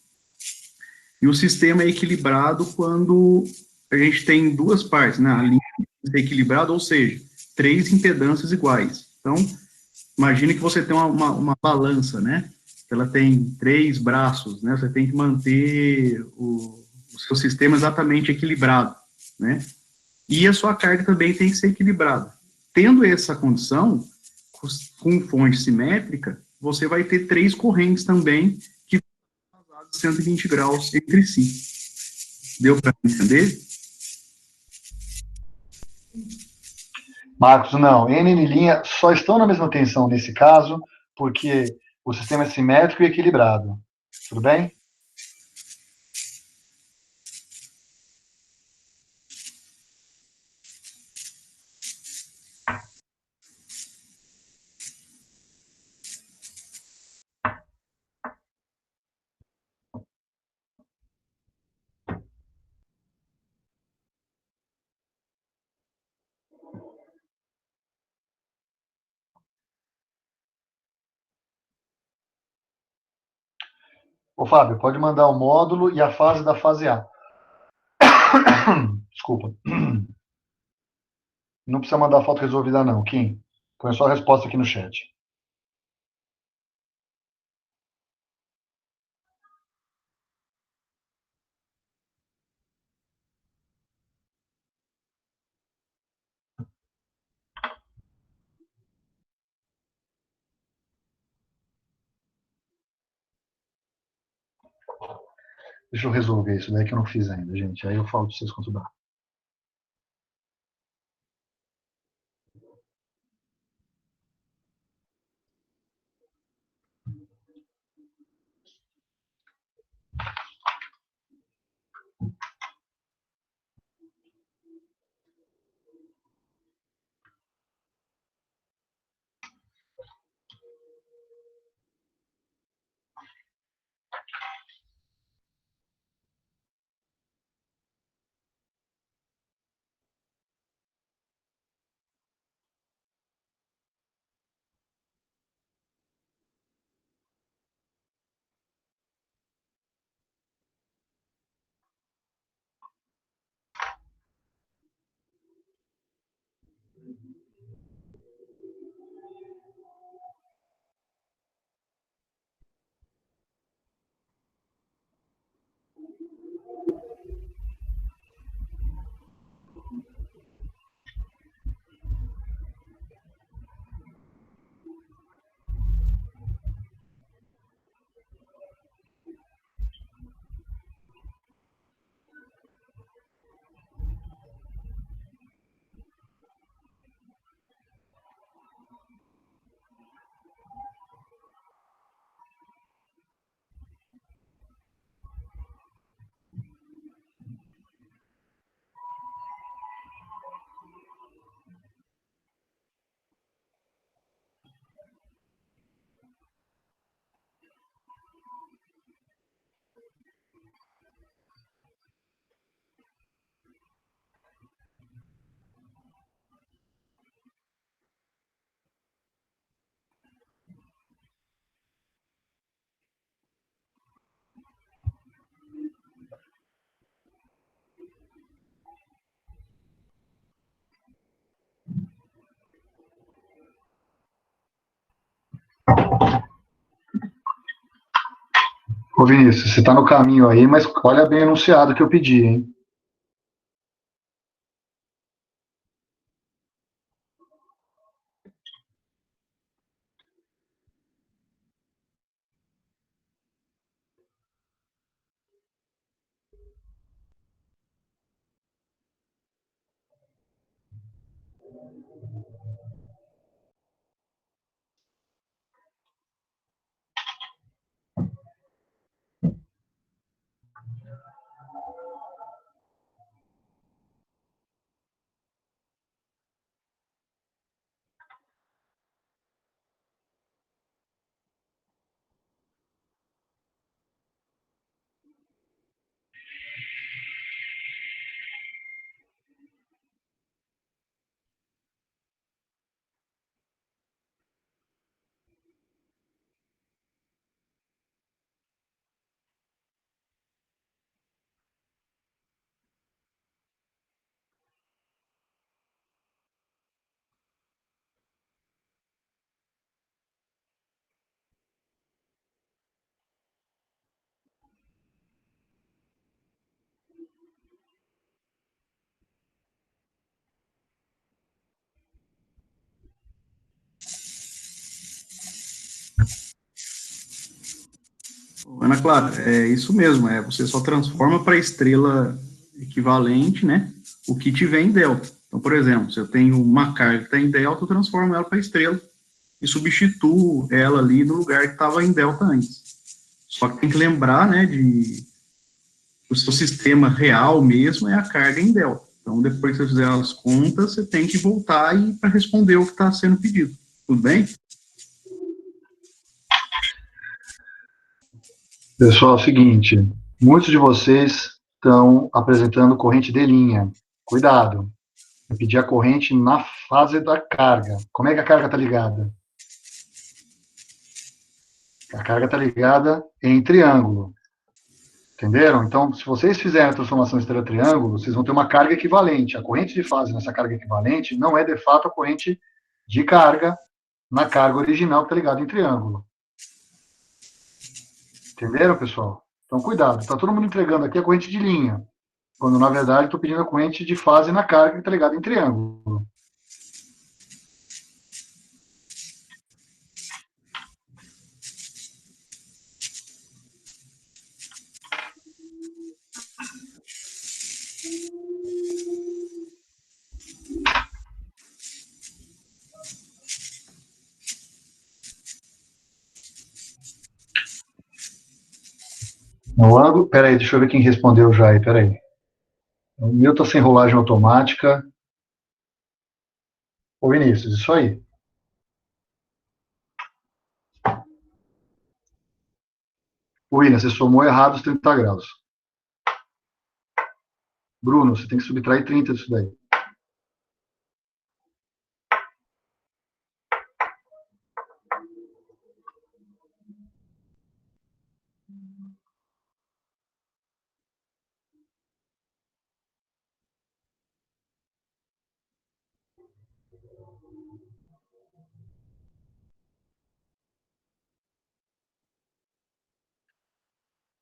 E o sistema é equilibrado quando a gente tem duas partes, né? A linha é equilibrada, ou seja, 3 impedâncias iguais. Então, Imagine que você tem uma balança, né? Ela tem 3 braços, né? Você tem que manter o seu sistema exatamente equilibrado, né? E a sua carga também tem que ser equilibrada. Tendo essa condição, com fonte simétrica, você vai ter 3 correntes também que vão 120 graus entre si. Deu para entender? Marcos, não. N linha só estão na mesma tensão nesse caso, porque o sistema é simétrico e equilibrado. Tudo bem? Ô, Fábio, pode mandar o módulo e a fase da fase A. Desculpa. Não precisa mandar a foto resolvida, não, Kim. Põe só a resposta aqui no chat. Deixa eu resolver isso daí que eu não fiz ainda, gente. Aí eu falo para vocês quanto dá. Ô, Vinícius, você está no caminho aí, mas olha bem o enunciado que eu pedi, hein? Ana Clara, é isso mesmo, você só transforma para estrela equivalente, né, o que tiver em delta. Então, por exemplo, se eu tenho uma carga que está em delta, eu transformo ela para estrela e substituo ela ali no lugar que estava em delta antes. Só que tem que lembrar, né, de o seu sistema real mesmo é a carga em delta. Então, depois que você fizer as contas, você tem que voltar e para responder o que está sendo pedido. Tudo bem? Pessoal, é o seguinte, muitos de vocês estão apresentando corrente de linha. Cuidado, eu pedi a corrente na fase da carga. Como é que a carga está ligada? A carga está ligada em triângulo. Entenderam? Então, se vocês fizerem a transformação estrela-triângulo, vocês vão ter uma carga equivalente. A corrente de fase nessa carga equivalente não é, de fato, a corrente de carga na carga original que está ligada em triângulo. Entenderam, pessoal? Então, cuidado. Está todo mundo entregando aqui a corrente de linha, quando, na verdade, estou pedindo a corrente de fase na carga que está ligada em triângulo. No ângulo, peraí, deixa eu ver quem respondeu já aí, peraí. O meu está sem rolagem automática. Ô, Vinícius, isso aí. Ô, William, você somou errado os 30 graus. Bruno, você tem que subtrair 30 disso daí.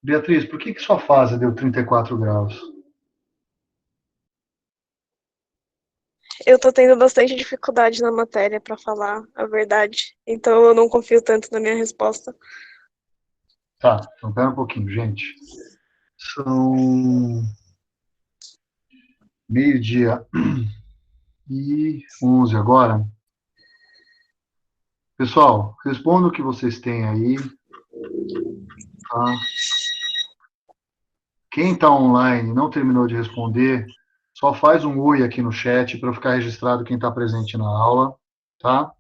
Beatriz, por que sua fase deu 34 graus? Eu tô tendo bastante dificuldade na matéria, pra falar a verdade. Então eu não confio tanto na minha resposta. Tá, então pera um pouquinho, gente. São meio-dia e 11 agora. Pessoal, responda o que vocês têm aí. Tá? Quem está online e não terminou de responder, só faz um oi aqui no chat para ficar registrado quem está presente na aula, tá?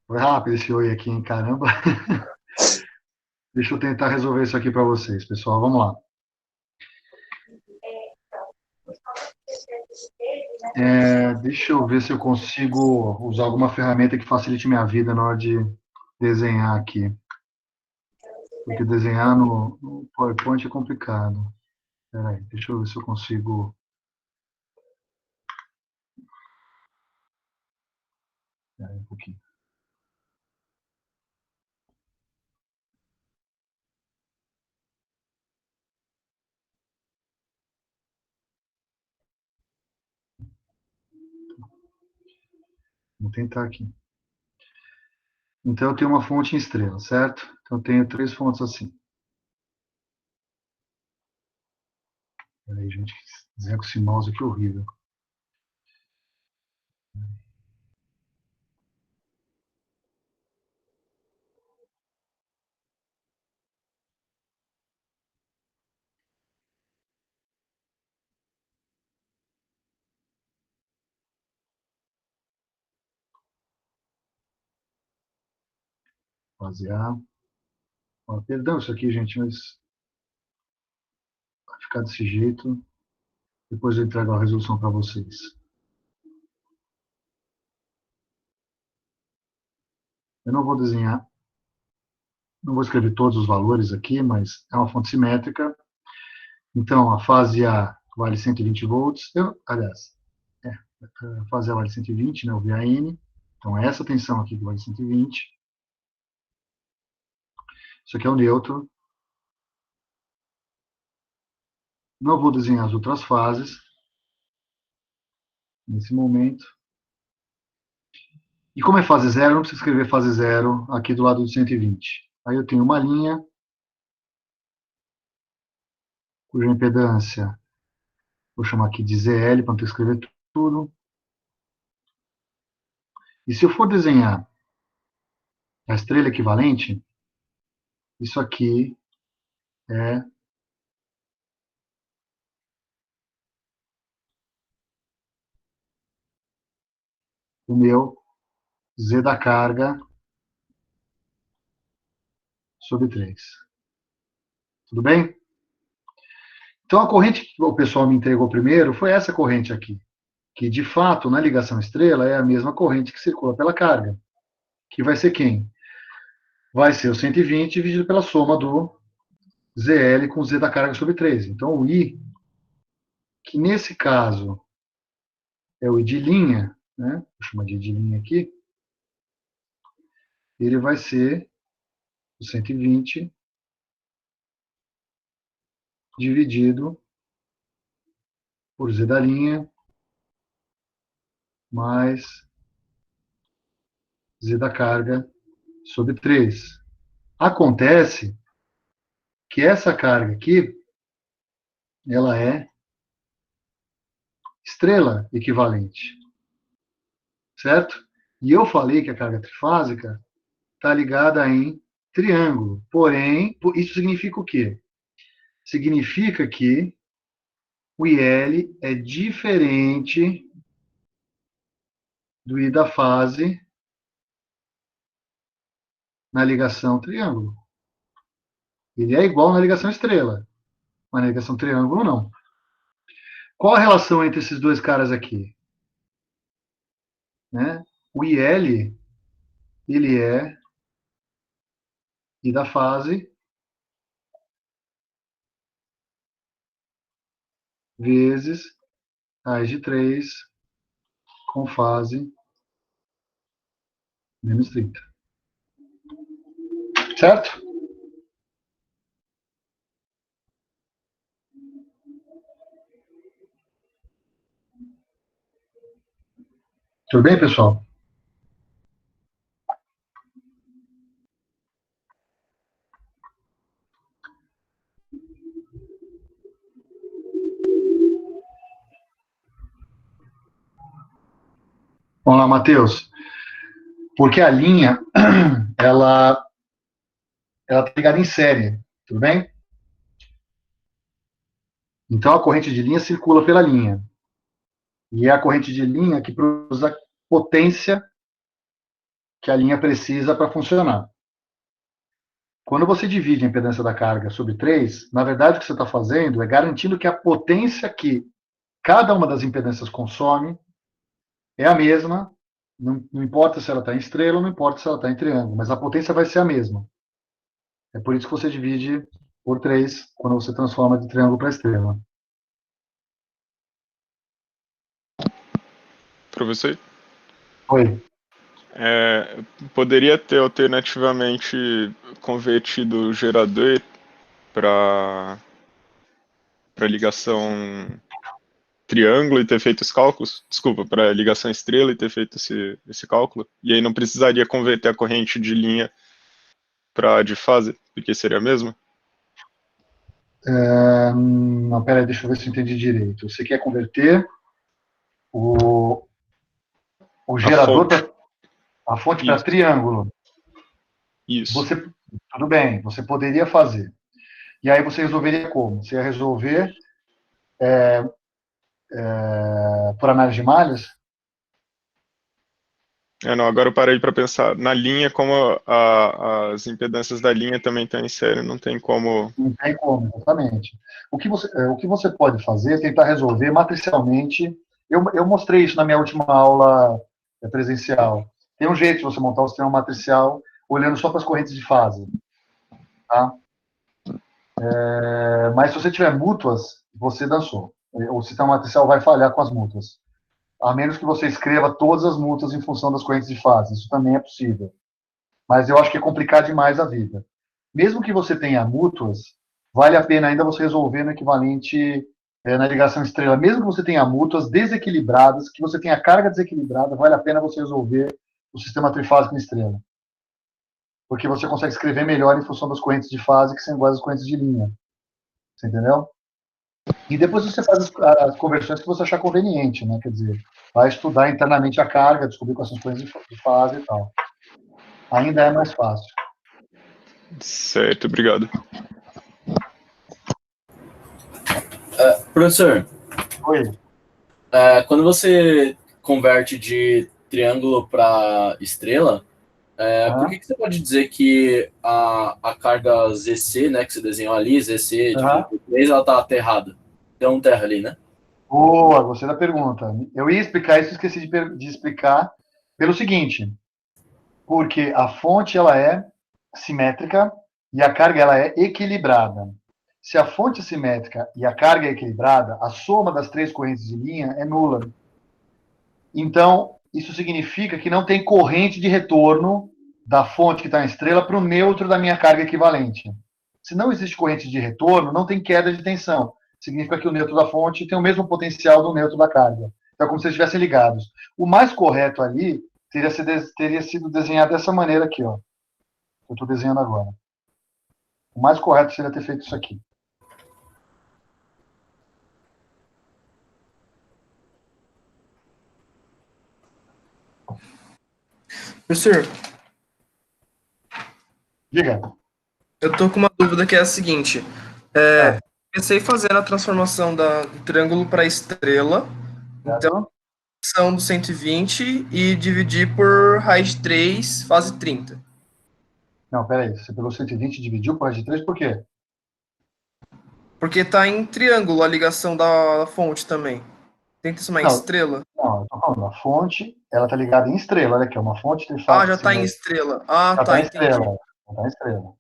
Foi rápido esse oi aqui, hein? Caramba. Deixa eu tentar resolver isso aqui para vocês, pessoal. Vamos lá. Deixa eu ver se eu consigo usar alguma ferramenta que facilite minha vida na hora de desenhar aqui. Porque desenhar no PowerPoint é complicado. Espera aí, deixa eu ver se eu consigo... Espera aí um pouquinho. Vou tentar aqui. Então, eu tenho uma fonte em estrela, certo? Então, eu tenho 3 fontes assim. Espera aí, gente. Desenhar com esse mouse aqui é horrível. Basear. Ó, perdão isso aqui, gente, mas vai ficar desse jeito. Depois eu entrego a resolução para vocês. Eu não vou desenhar, não vou escrever todos os valores aqui, mas é uma fonte simétrica. Então, a fase A vale 120 volts. Aliás, a fase A vale 120, né, o VAN. Então, é essa tensão aqui que vale 120. Isso aqui é o neutro. Não vou desenhar as outras fases nesse momento. E como é fase zero, não precisa escrever fase zero aqui do lado do 120. Aí eu tenho uma linha cuja impedância, vou chamar aqui de ZL, para não ter que escrever tudo. E se eu for desenhar a estrela equivalente, isso aqui é o meu Z da carga sobre 3. Tudo bem? Então, a corrente que o pessoal me entregou primeiro foi essa corrente aqui, que, de fato, na ligação estrela, é a mesma corrente que circula pela carga, que vai ser quem? Vai ser o 120 dividido pela soma do ZL com Z da carga sobre 3. Então, o I, que nesse caso é o I de linha, né? Vou chamar de I de linha aqui, ele vai ser o 120 dividido por Z da linha mais Z da carga sobre 3. Acontece que essa carga aqui, ela é estrela equivalente, certo? E eu falei que a carga trifásica está ligada em triângulo. Porém, isso significa o quê? Significa que o IL é diferente do I da fase na ligação triângulo. Ele é igual na ligação estrela, mas na ligação triângulo não. Qual a relação entre esses dois caras aqui? Né? O IL, ele é I da fase vezes raiz de 3 com fase menos 30. Certo? Tudo bem, pessoal? Vamos lá, Matheus. Porque a linha, ela está ligada em série, tudo bem? Então, a corrente de linha circula pela linha. E é a corrente de linha que produz a potência que a linha precisa para funcionar. Quando você divide a impedância da carga sobre 3, na verdade o que você está fazendo é garantindo que a potência que cada uma das impedâncias consome é a mesma, não importa se ela está em estrela ou não importa se ela está em triângulo, mas a potência vai ser a mesma. É por isso que você divide por 3 quando você transforma de triângulo para estrela. Professor? Oi. Poderia ter alternativamente convertido o gerador para ligação triângulo e ter feito os cálculos? Desculpa, para ligação estrela e ter feito esse cálculo? E aí não precisaria converter a corrente de linha para de fase, porque seria a mesma? Não, peraí, deixa eu ver se eu entendi direito. Você quer converter o gerador, a fonte para triângulo. Isso. Tudo bem, você poderia fazer. E aí você resolveria como? Você ia resolver por análise de malhas? Não, agora eu parei para pensar. Na linha, como as impedâncias da linha também estão em série, não tem como... Não tem como, exatamente. O que você pode fazer é tentar resolver matricialmente. Eu mostrei isso na minha última aula presencial. Tem um jeito de você montar o sistema matricial olhando só para as correntes de fase. Tá? Mas se você tiver mútuas, você dançou. O sistema matricial vai falhar com as mútuas. A menos que você escreva todas as mútuas em função das correntes de fase. Isso também é possível. Mas eu acho que é complicar demais a vida. Mesmo que você tenha mútuas, vale a pena ainda você resolver no equivalente na ligação estrela. Mesmo que você tenha mútuas desequilibradas, que você tenha carga desequilibrada, vale a pena você resolver o sistema trifásico em estrela. Porque você consegue escrever melhor em função das correntes de fase que são iguais às correntes de linha. Você entendeu? E depois você faz as conversões que você achar conveniente, né? Quer dizer, vai estudar internamente a carga, descobrir quais são as coisas de fase e tal. Ainda é mais fácil. Certo, obrigado. Professor, Oi. quando você converte de triângulo para estrela, por que você pode dizer que a carga ZC, né, que você desenhou ali, ZC dividido por 3, ela está aterrada? Tem um terra ali, né? Boa, gostei da pergunta. Eu ia explicar isso, esqueci de explicar pelo seguinte, porque a fonte ela é simétrica e a carga ela é equilibrada. Se a fonte é simétrica e a carga é equilibrada, a soma das três correntes de linha é nula. Então, isso significa que não tem corrente de retorno da fonte que está em estrela para o neutro da minha carga equivalente. Se não existe corrente de retorno, não tem queda de tensão. Significa que o neutro da fonte tem o mesmo potencial do neutro da carga. Então, é como se eles estivessem ligados. O mais correto ali teria sido desenhado dessa maneira aqui, ó. Eu estou desenhando agora. O mais correto seria ter feito isso aqui. Professor, Diga. eu tô com uma dúvida que é a seguinte. Comecei fazendo a transformação do triângulo para estrela. Então, são do 120 e dividi por raiz de 3, fase 30. Não, peraí. Você pegou 120 e dividiu por raiz de 3, por quê? Porque tá em triângulo a ligação da fonte também. Tem que transformar em estrela? Não, eu tô falando, a fonte, ela tá ligada em estrela, olha aqui, é uma fonte trifásica. Ah, já tá em estrela. Ah, já tá, em entendi. estrela. Já tá em estrela.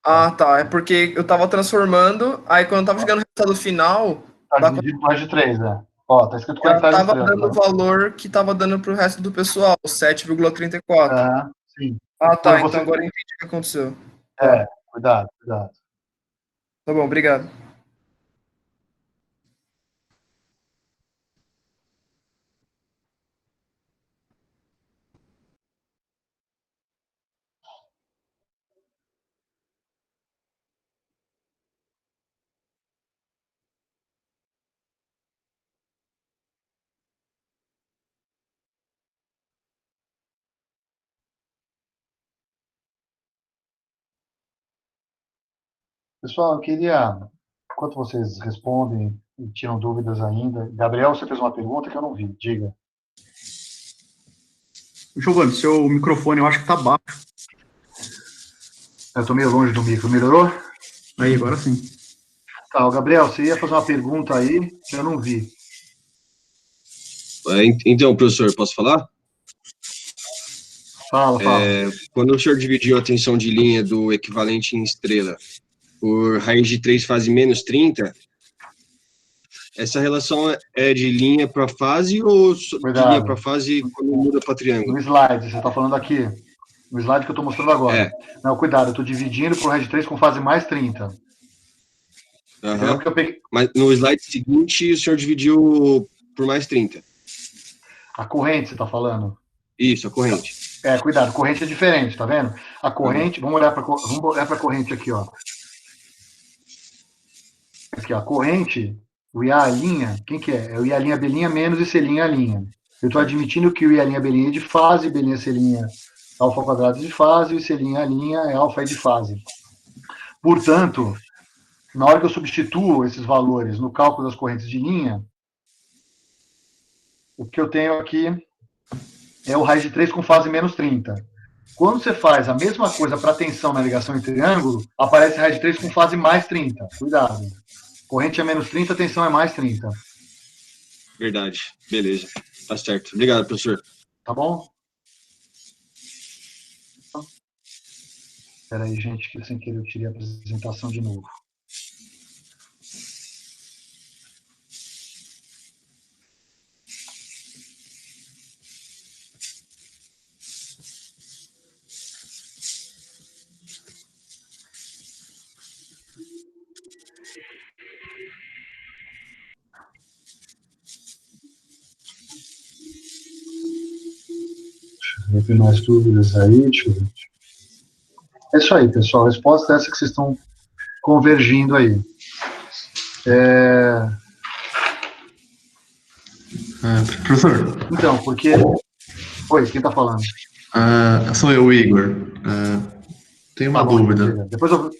Ah, tá. É porque eu tava transformando, aí quando eu tava chegando no resultado final, Tá dividido por raiz de 3, né? Ó, tá escrito conectado em tava estrela. dando o valor que tava dando pro resto do pessoal, 7,34. Sim. Ah, tá. Quando Então agora eu entendi o que aconteceu. Cuidado. Tá bom, obrigado. Pessoal, eu queria, enquanto vocês respondem e tiram dúvidas ainda, Gabriel, você fez uma pergunta que eu não vi, diga. Giovanni, seu microfone eu acho que tá baixo. Eu tô meio longe do micro, melhorou? Aí, agora sim. Tá, Gabriel, você ia fazer uma pergunta aí que eu não vi. Então, professor, posso falar? Fala. Quando o senhor dividiu a tensão de linha do equivalente em estrela por raiz de 3 fase menos 30, essa relação é de linha para fase ou de linha para fase quando muda para triângulo? No slide, você está falando aqui. No slide que eu estou mostrando agora. Não, cuidado, eu estou dividindo por raiz de 3 com fase mais 30. Mas no slide seguinte, o senhor dividiu por mais 30. A corrente, você está falando? Isso, a corrente. Cuidado, corrente é diferente, tá vendo? A corrente, vamos olhar para a corrente aqui, ó. Aqui, ó, a corrente, o IA', quem que é? É o IA' B' menos e C''. Eu estou admitindo que o IA' B' é de fase, B' C' alfa quadrado de fase, e C' é alfa de fase. Portanto, na hora que eu substituo esses valores no cálculo das correntes de linha, o que eu tenho aqui é o raiz de 3 com fase menos 30. Quando você faz a mesma coisa para tensão na ligação em triângulo, aparece raiz de 3 com fase mais 30. Cuidado. Corrente é menos 30, tensão é mais 30. Verdade. Beleza. Tá certo. Obrigado, professor. Tá bom? Espera aí, gente, que sem querer eu tirei a apresentação de novo. Não tem mais dúvidas aí, deixa eu ver. É isso aí, pessoal. A resposta é essa que vocês estão convergindo aí. Professor. Então, porque... Oi, quem está falando? Sou eu, Igor. Tenho uma dúvida. Depois eu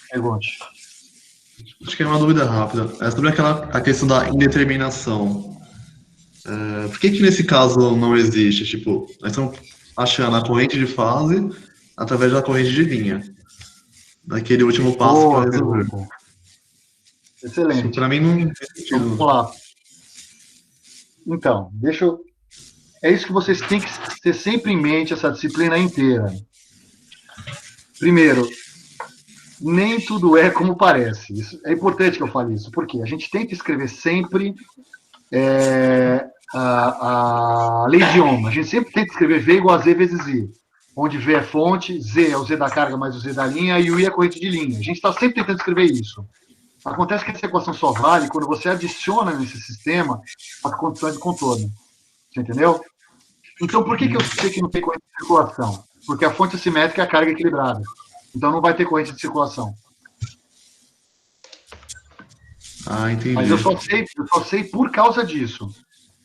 pergunte. Acho que é uma dúvida rápida. É sobre a questão da indeterminação. Por que nesse caso não existe? Tipo, nós estamos achando a corrente de fase através da corrente de linha. Naquele último passo para resolver. Excelente. Para mim não faz sentido. Vamos lá. Então, é isso que vocês têm que ter sempre em mente essa disciplina inteira. Primeiro, nem tudo é como parece. É importante que eu fale isso, porque a gente tenta escrever sempre a lei de Ohm. A gente sempre tenta escrever V igual a Z vezes I, onde V é fonte, Z é o Z da carga mais o Z da linha, e o I é a corrente de linha. A gente está sempre tentando escrever isso. Acontece que essa equação só vale quando você adiciona nesse sistema as condições de contorno. Você entendeu? Então, por que eu sei que não tem corrente de circulação? Porque a fonte assimétrica é a carga equilibrada. Então, não vai ter corrente de circulação. Entendi. Mas eu só sei por causa disso.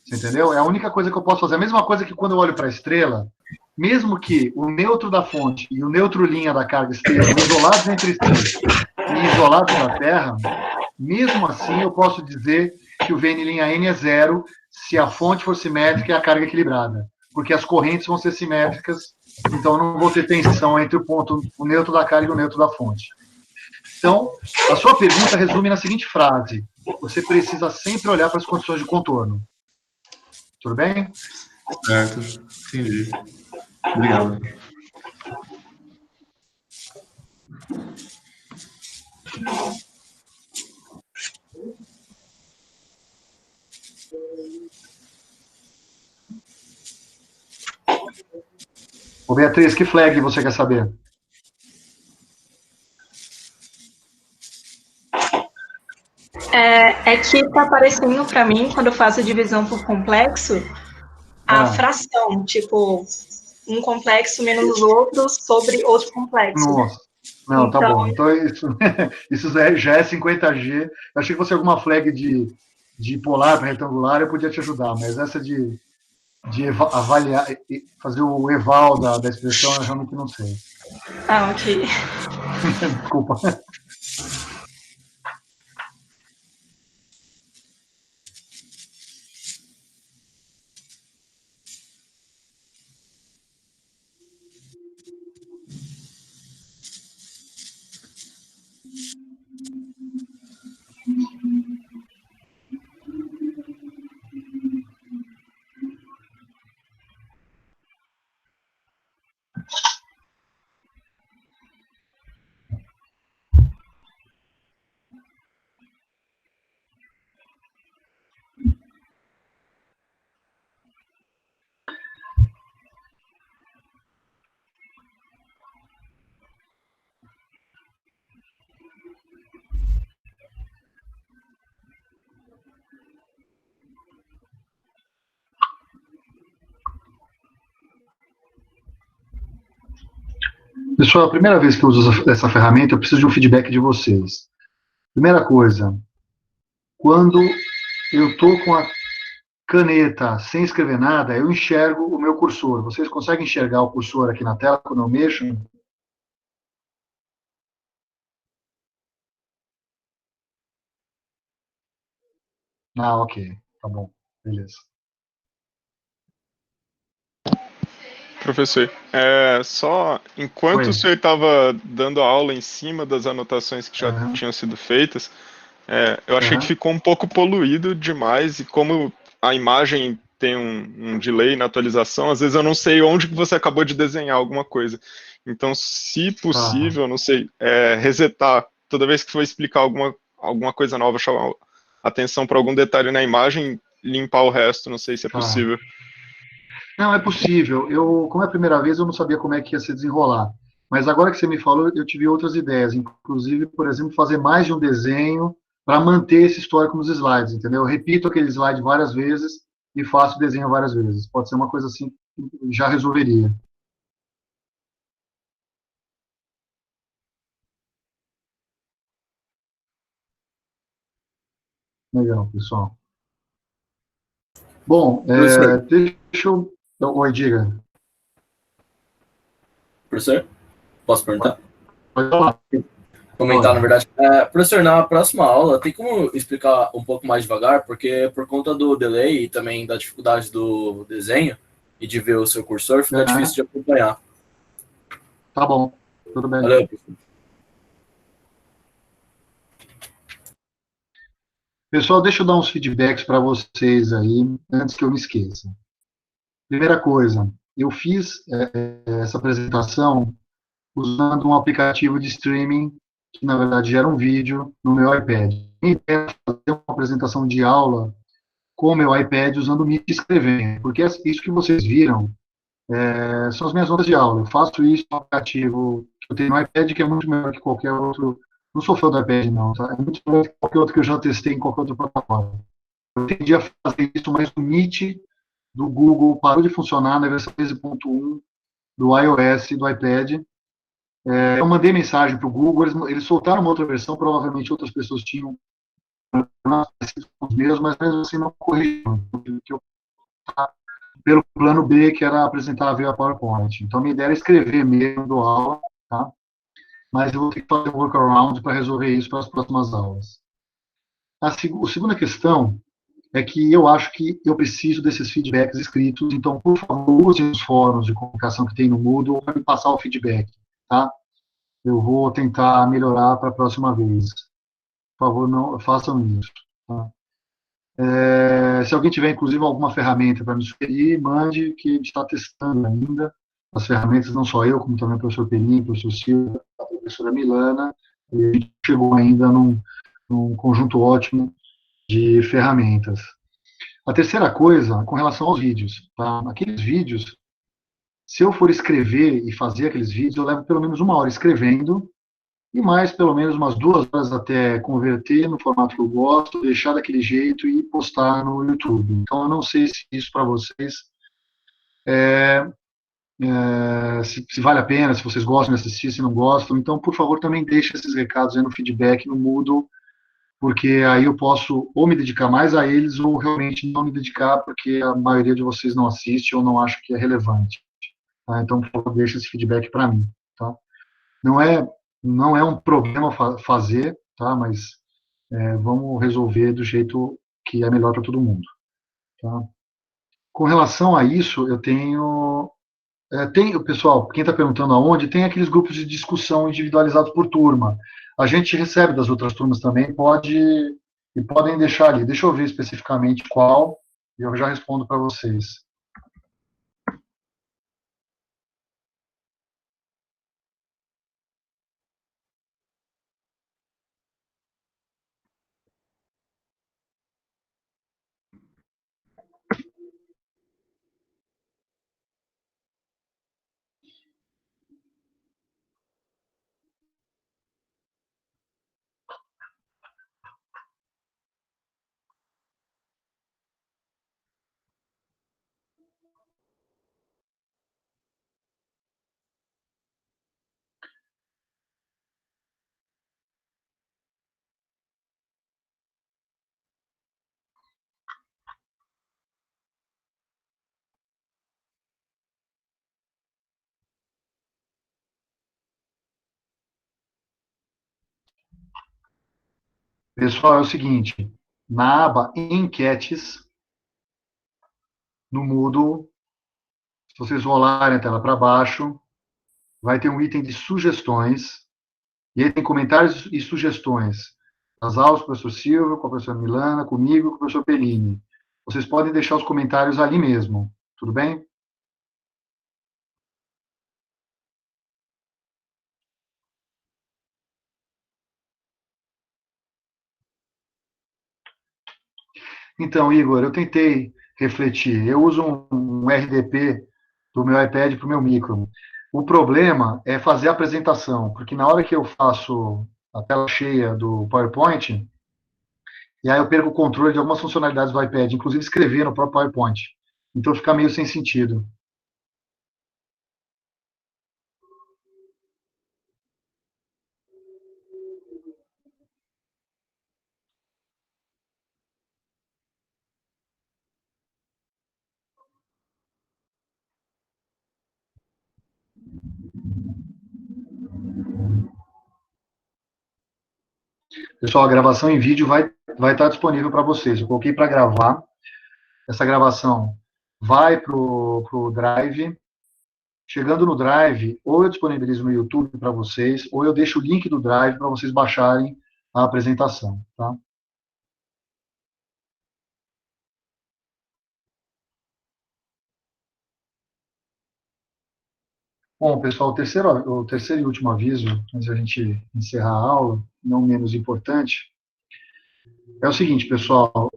Você entendeu? É a única coisa que eu posso fazer. A mesma coisa que quando eu olho para a estrela, mesmo que o neutro da fonte e o neutro linha da carga estejam isolados entre si e isolados da Terra, mesmo assim eu posso dizer que o VN'' é zero se a fonte for simétrica e a carga equilibrada. Porque as correntes vão ser simétricas, então eu não vou ter tensão entre o neutro da carga e o neutro da fonte. Então, a sua pergunta resume na seguinte frase: você precisa sempre olhar para as condições de contorno. Tudo bem? Certo, entendi. Obrigado. Ô, Beatriz, que flag você quer saber? É que está aparecendo para mim, quando eu faço a divisão por complexo, a fração, tipo, um complexo menos outro sobre outro complexo. Nossa, não, então, tá bom. Então, isso já é 50G. Eu achei que fosse alguma flag de polar para retangular, eu podia te ajudar, mas essa de avaliar, fazer o eval da expressão, eu realmente não sei. Ok. Desculpa. Pessoal, a primeira vez que eu uso essa ferramenta, eu preciso de um feedback de vocês. Primeira coisa, quando eu estou com a caneta sem escrever nada, eu enxergo o meu cursor. Vocês conseguem enxergar o cursor aqui na tela quando eu mexo? Ok. Tá bom. Beleza. Professor, só enquanto o senhor estava dando a aula em cima das anotações que já tinham sido feitas, eu achei que ficou um pouco poluído demais, e como a imagem tem um delay na atualização, às vezes eu não sei onde que você acabou de desenhar alguma coisa. Então, se possível, não sei, resetar, toda vez que for explicar alguma coisa nova, chamar atenção para algum detalhe na imagem, limpar o resto, não sei se é possível. Não, é possível. Como é a primeira vez, eu não sabia como é que ia se desenrolar. Mas agora que você me falou, eu tive outras ideias. Inclusive, por exemplo, fazer mais de um desenho para manter esse histórico nos slides, entendeu? Eu repito aquele slide várias vezes e faço o desenho várias vezes. Pode ser uma coisa assim já resolveria. Legal, pessoal. Bom, deixa eu... Oi, diga. Professor, posso perguntar? Pode falar. Comentar, na verdade. Professor, na próxima aula, tem como explicar um pouco mais devagar? Porque por conta do delay e também da dificuldade do desenho e de ver o seu cursor, fica difícil de acompanhar. Tá bom, tudo bem. Valeu, professor. Pessoal, deixa eu dar uns feedbacks para vocês aí, antes que eu me esqueça. Primeira coisa, eu fiz essa apresentação usando um aplicativo de streaming, que na verdade gera um vídeo no meu iPad. A ideia é fazer uma apresentação de aula com o meu iPad usando o Meet e escrevendo, porque isso que vocês viram são as minhas notas de aula. Eu faço isso no aplicativo que eu tenho no iPad, que é muito melhor que qualquer outro. Não sou fã do iPad, não, tá? É muito melhor que qualquer outro que eu já testei em qualquer outra plataforma. Eu tendi a fazer isso, mas o Meet do Google parou de funcionar na versão 13.1 do iOS e do iPad. Eu mandei mensagem para o Google, eles soltaram uma outra versão, provavelmente outras pessoas tinham os meus, mas mesmo assim não corrigiram. Pelo plano B, que era apresentar via PowerPoint. Então, a minha ideia era escrever mesmo do aula, tá? Mas eu vou ter que fazer um workaround para resolver isso para as próximas aulas. A segunda questão é que eu acho que eu preciso desses feedbacks escritos, então, por favor, use os fóruns de comunicação que tem no Moodle para me passar o feedback, tá? Eu vou tentar melhorar para a próxima vez. Por favor, não façam isso, tá? Se alguém tiver, inclusive, alguma ferramenta para me sugerir, mande, que a gente está testando ainda. As ferramentas, não só eu, como também o professor Peninho, o professor Silva, a professora Milana, e a gente chegou ainda num conjunto ótimo de ferramentas. A terceira coisa, com relação aos vídeos. Tá? Aqueles vídeos, se eu for escrever e fazer aqueles vídeos, eu levo pelo menos 1 hora escrevendo, e mais pelo menos umas 2 horas até converter no formato que eu gosto, deixar daquele jeito e postar no YouTube. Então, eu não sei se isso para vocês se vale a pena, se vocês gostam de assistir, se não gostam. Então, por favor, também deixe esses recados aí no feedback, no Moodle, porque aí eu posso ou me dedicar mais a eles ou realmente não me dedicar, porque a maioria de vocês não assiste ou não acha que é relevante. Tá? Então, por favor, deixe esse feedback para mim. Tá? Não é um problema fazer, tá? Mas vamos resolver do jeito que é melhor para todo mundo. Tá? Com relação a isso, eu tenho... pessoal, quem está perguntando aonde, tem aqueles grupos de discussão individualizados por turma. A gente recebe das outras turmas também, podem deixar ali. Deixa eu ver especificamente qual, e eu já respondo para vocês. Pessoal, é o seguinte, na aba Enquetes, no Moodle, se vocês rolarem a tela para baixo, vai ter um item de sugestões, e aí tem comentários e sugestões das aulas com o professor Silva, com a professora Milana, comigo, com o professor Perini. Vocês podem deixar os comentários ali mesmo, tudo bem? Então, Igor, eu tentei refletir. Eu uso um RDP do meu iPad para o meu micro. O problema é fazer a apresentação, porque na hora que eu faço a tela cheia do PowerPoint, e aí eu perco o controle de algumas funcionalidades do iPad, inclusive escrever no próprio PowerPoint. Então fica meio sem sentido. Pessoal, a gravação em vídeo vai estar disponível para vocês. Eu coloquei para gravar. Essa gravação vai para o Drive. Chegando no Drive, ou eu disponibilizo no YouTube para vocês, ou eu deixo o link do Drive para vocês baixarem a apresentação, tá? Bom, pessoal, o terceiro e último aviso, antes de a gente encerrar a aula, não menos importante, é o seguinte, pessoal,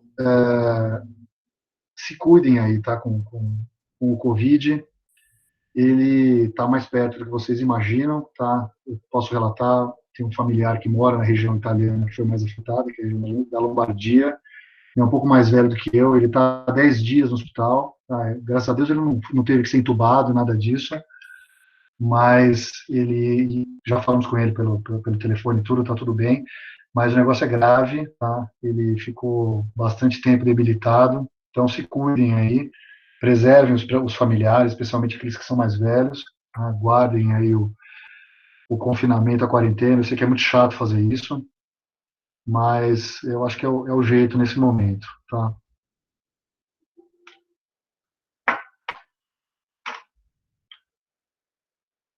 se cuidem aí, tá, com o Covid, ele está mais perto do que vocês imaginam, tá? Eu posso relatar, tem um familiar que mora na região italiana que foi mais afetada, que é a região da Lombardia, é um pouco mais velho do que eu, ele está há 10 dias no hospital, tá? Graças a Deus ele não teve que ser entubado, nada disso, mas ele, já falamos com ele pelo telefone, tudo, está tudo bem, mas o negócio é grave, tá? Ele ficou bastante tempo debilitado, então se cuidem aí, preservem os familiares, especialmente aqueles que são mais velhos, tá? Guardem aí o confinamento, a quarentena, eu sei que é muito chato fazer isso, mas eu acho que é o jeito nesse momento, tá?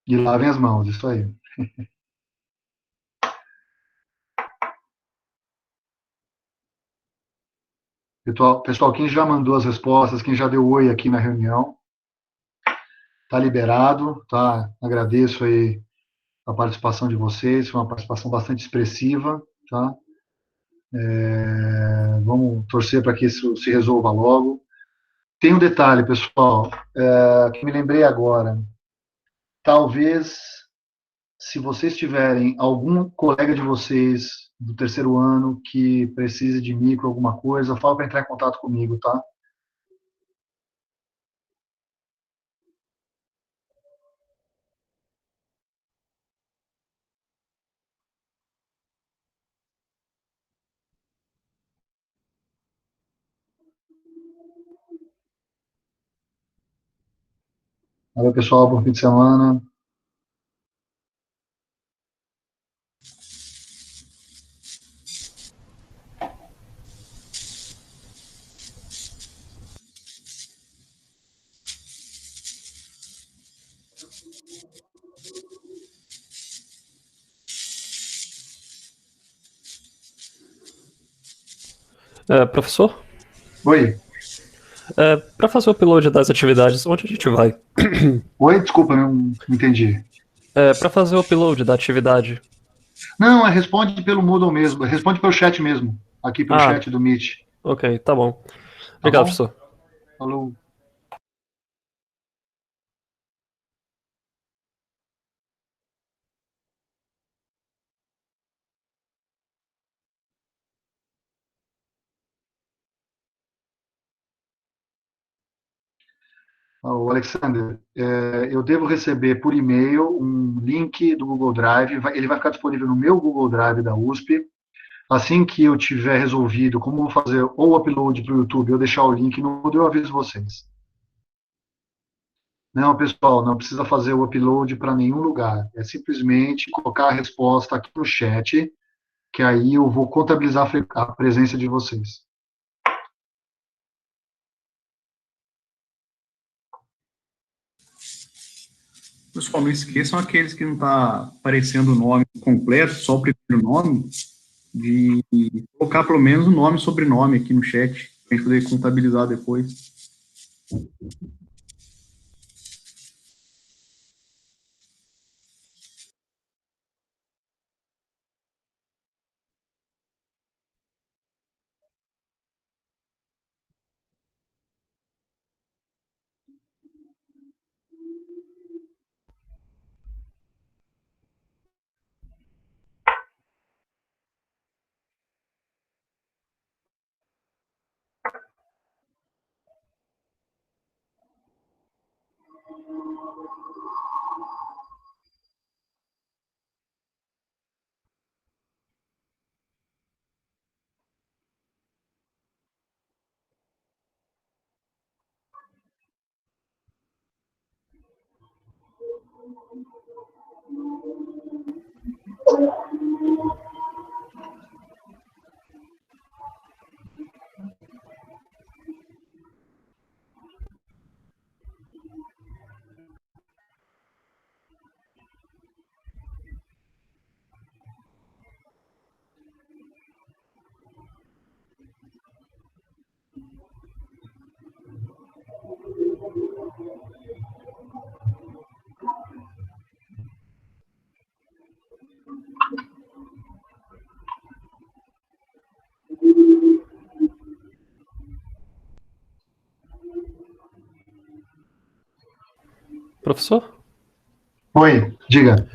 E lavem as mãos, isso aí. Pessoal, quem já mandou as respostas, quem já deu oi aqui na reunião, tá liberado, tá? Agradeço aí a participação de vocês, foi uma participação bastante expressiva, tá? Vamos torcer para que isso se resolva logo. Tem um detalhe, pessoal, que me lembrei agora. Talvez, se vocês tiverem algum colega de vocês do terceiro ano que precise de micro, alguma coisa, fala para entrar em contato comigo, tá? Valeu, pessoal, bom fim de semana. Professor? Oi. Para fazer o upload das atividades, onde a gente vai? Oi, desculpa, não entendi. Para fazer o upload da atividade. Não, responde pelo Moodle mesmo, responde pelo chat mesmo, aqui pelo chat do Meet. Ok, tá bom. Tá Obrigado, bom? professor. Falou. O Alexander, eu devo receber por e-mail um link do Google Drive, ele vai ficar disponível no meu Google Drive da USP. Assim que eu tiver resolvido como fazer ou o upload para o YouTube ou deixar o link no Moodle, eu aviso vocês. Não, pessoal, não precisa fazer o upload para nenhum lugar. É simplesmente colocar a resposta aqui no chat, que aí eu vou contabilizar a presença de vocês. Pessoal, não esqueçam aqueles que não está aparecendo o nome completo, só o primeiro nome, de colocar pelo menos o nome e sobrenome aqui no chat, para a gente poder contabilizar depois. Professor? Oi, diga.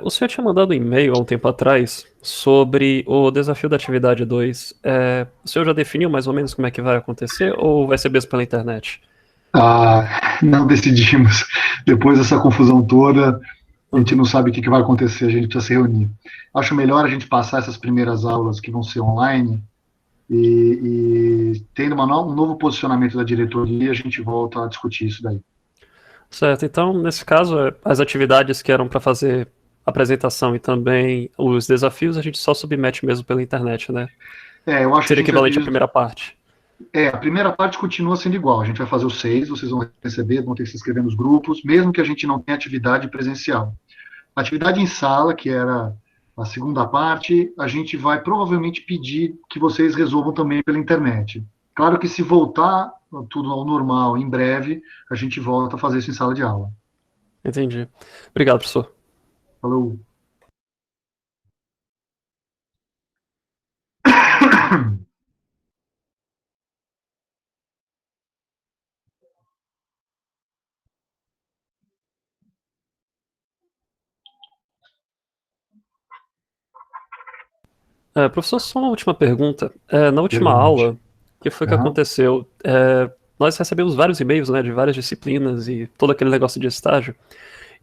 O senhor tinha mandado um e-mail há um tempo atrás sobre o desafio da atividade 2. O senhor já definiu mais ou menos como é que vai acontecer ou vai ser mesmo pela internet? Não decidimos. Depois dessa confusão toda, a gente não sabe o que vai acontecer, a gente precisa se reunir. Acho melhor a gente passar essas primeiras aulas que vão ser online e tendo um novo posicionamento da diretoria, a gente volta a discutir isso daí. Certo, então, nesse caso, as atividades que eram para fazer apresentação e também os desafios, a gente só submete mesmo pela internet, né? Eu acho Seria que equivalente à primeira parte. A primeira parte continua sendo igual. A gente vai fazer os 6, vocês vão receber, vão ter que se inscrever nos grupos, mesmo que a gente não tenha atividade presencial. A atividade em sala, que era a segunda parte, a gente vai provavelmente pedir que vocês resolvam também pela internet. Claro que se voltar tudo ao normal em breve, a gente volta a fazer isso em sala de aula. Entendi. Obrigado, professor. Falou. Professor, só uma última pergunta. Na última Pergunte. aula, o que foi que Aham. aconteceu? Nós recebemos vários e-mails, né, de várias disciplinas e todo aquele negócio de estágio,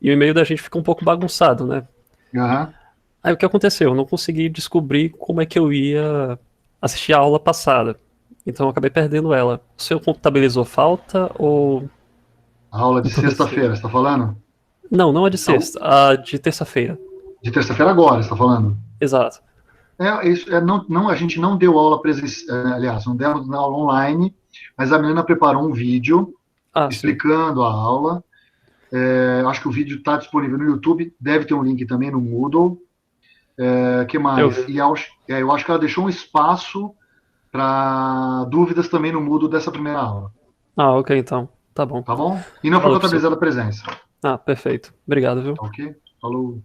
e o e-mail da gente ficou um pouco bagunçado, né? Aham. Aí o que aconteceu? Eu não consegui descobrir como é que eu ia assistir a aula passada. Então eu acabei perdendo ela. O senhor contabilizou falta ou. A aula de Não tô muito sexta-feira, você está falando? Não, não a de sexta, a de terça-feira. De terça-feira agora, você está falando? Exato. Não, a gente não deu aula presencial, aliás, não demos aula online, mas a menina preparou um vídeo explicando a aula. Acho que o vídeo está disponível no YouTube, deve ter um link também no Moodle. Que mais? Eu acho que ela deixou um espaço para dúvidas também no Moodle dessa primeira aula. Ok, então. Tá bom. Tá bom? E não foi Falou, contabilizada a presença. Perfeito. Obrigado, viu? Ok? Falou.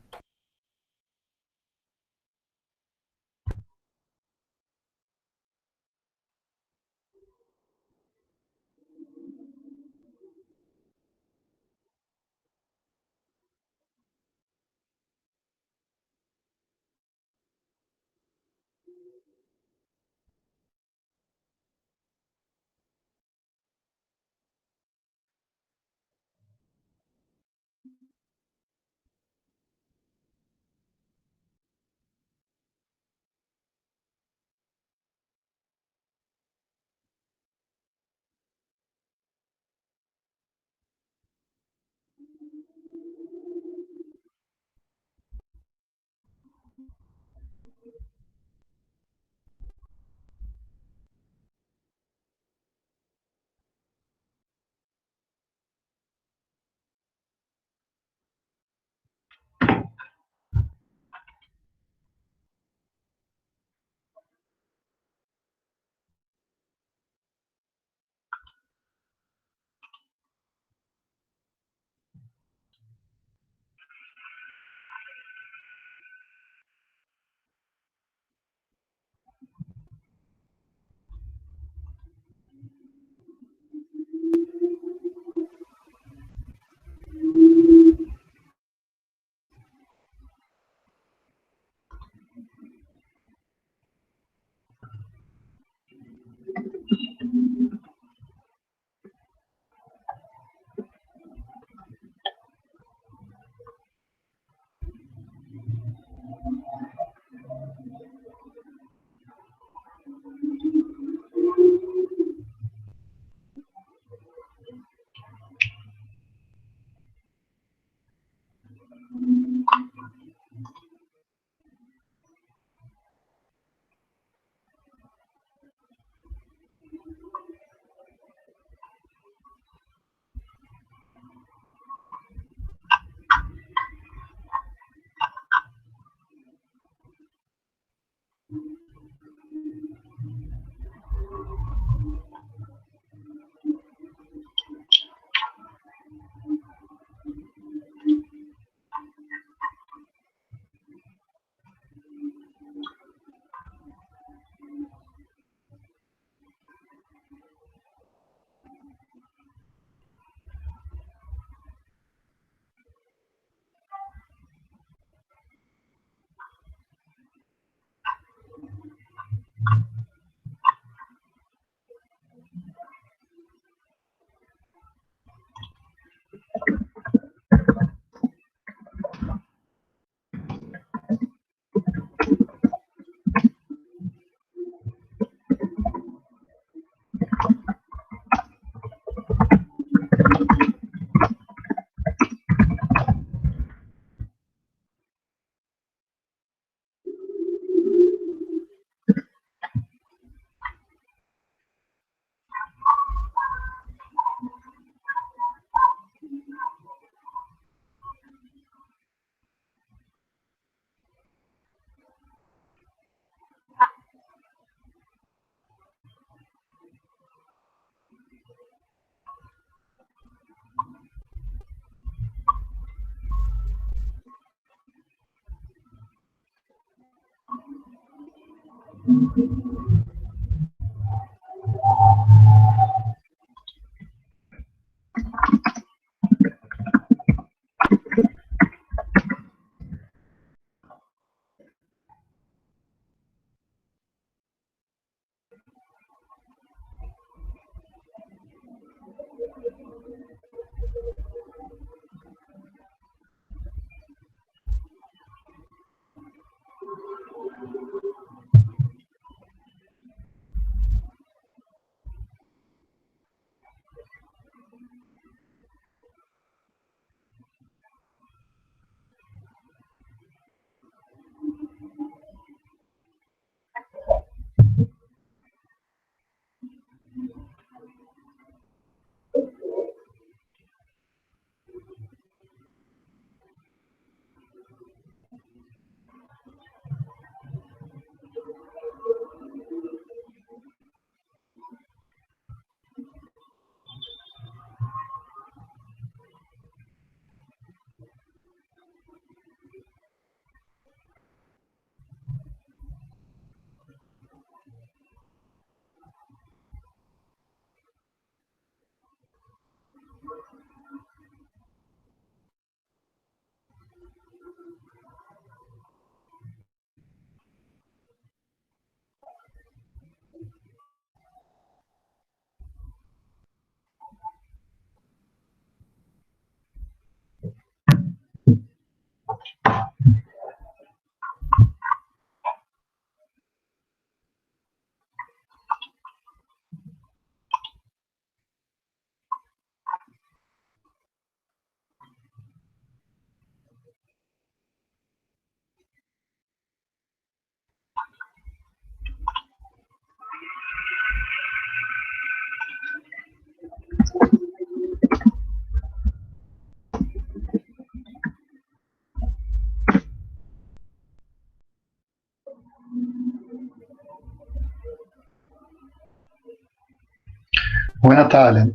Oi, Natália.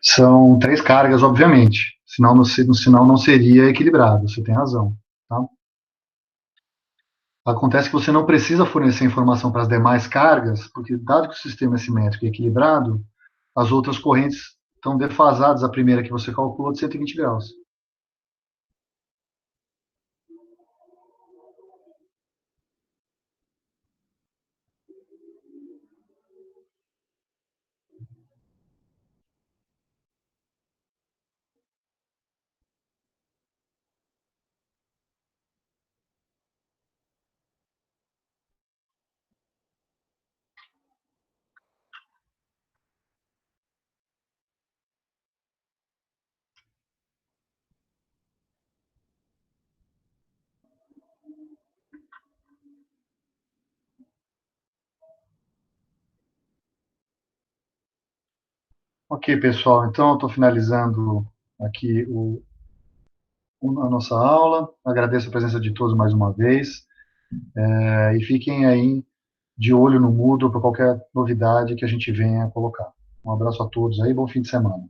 São 3 cargas, obviamente. Senão não seria equilibrado. Você tem razão. Tá? Acontece que você não precisa fornecer informação para as demais cargas, porque, dado que o sistema é simétrico e equilibrado, as outras correntes estão defasadas. A primeira que você calculou de 120 graus. Ok, pessoal. Então, eu estou finalizando aqui a nossa aula. Agradeço a presença de todos mais uma vez. E fiquem aí de olho no Moodle para qualquer novidade que a gente venha colocar. Um abraço a todos aí, bom fim de semana.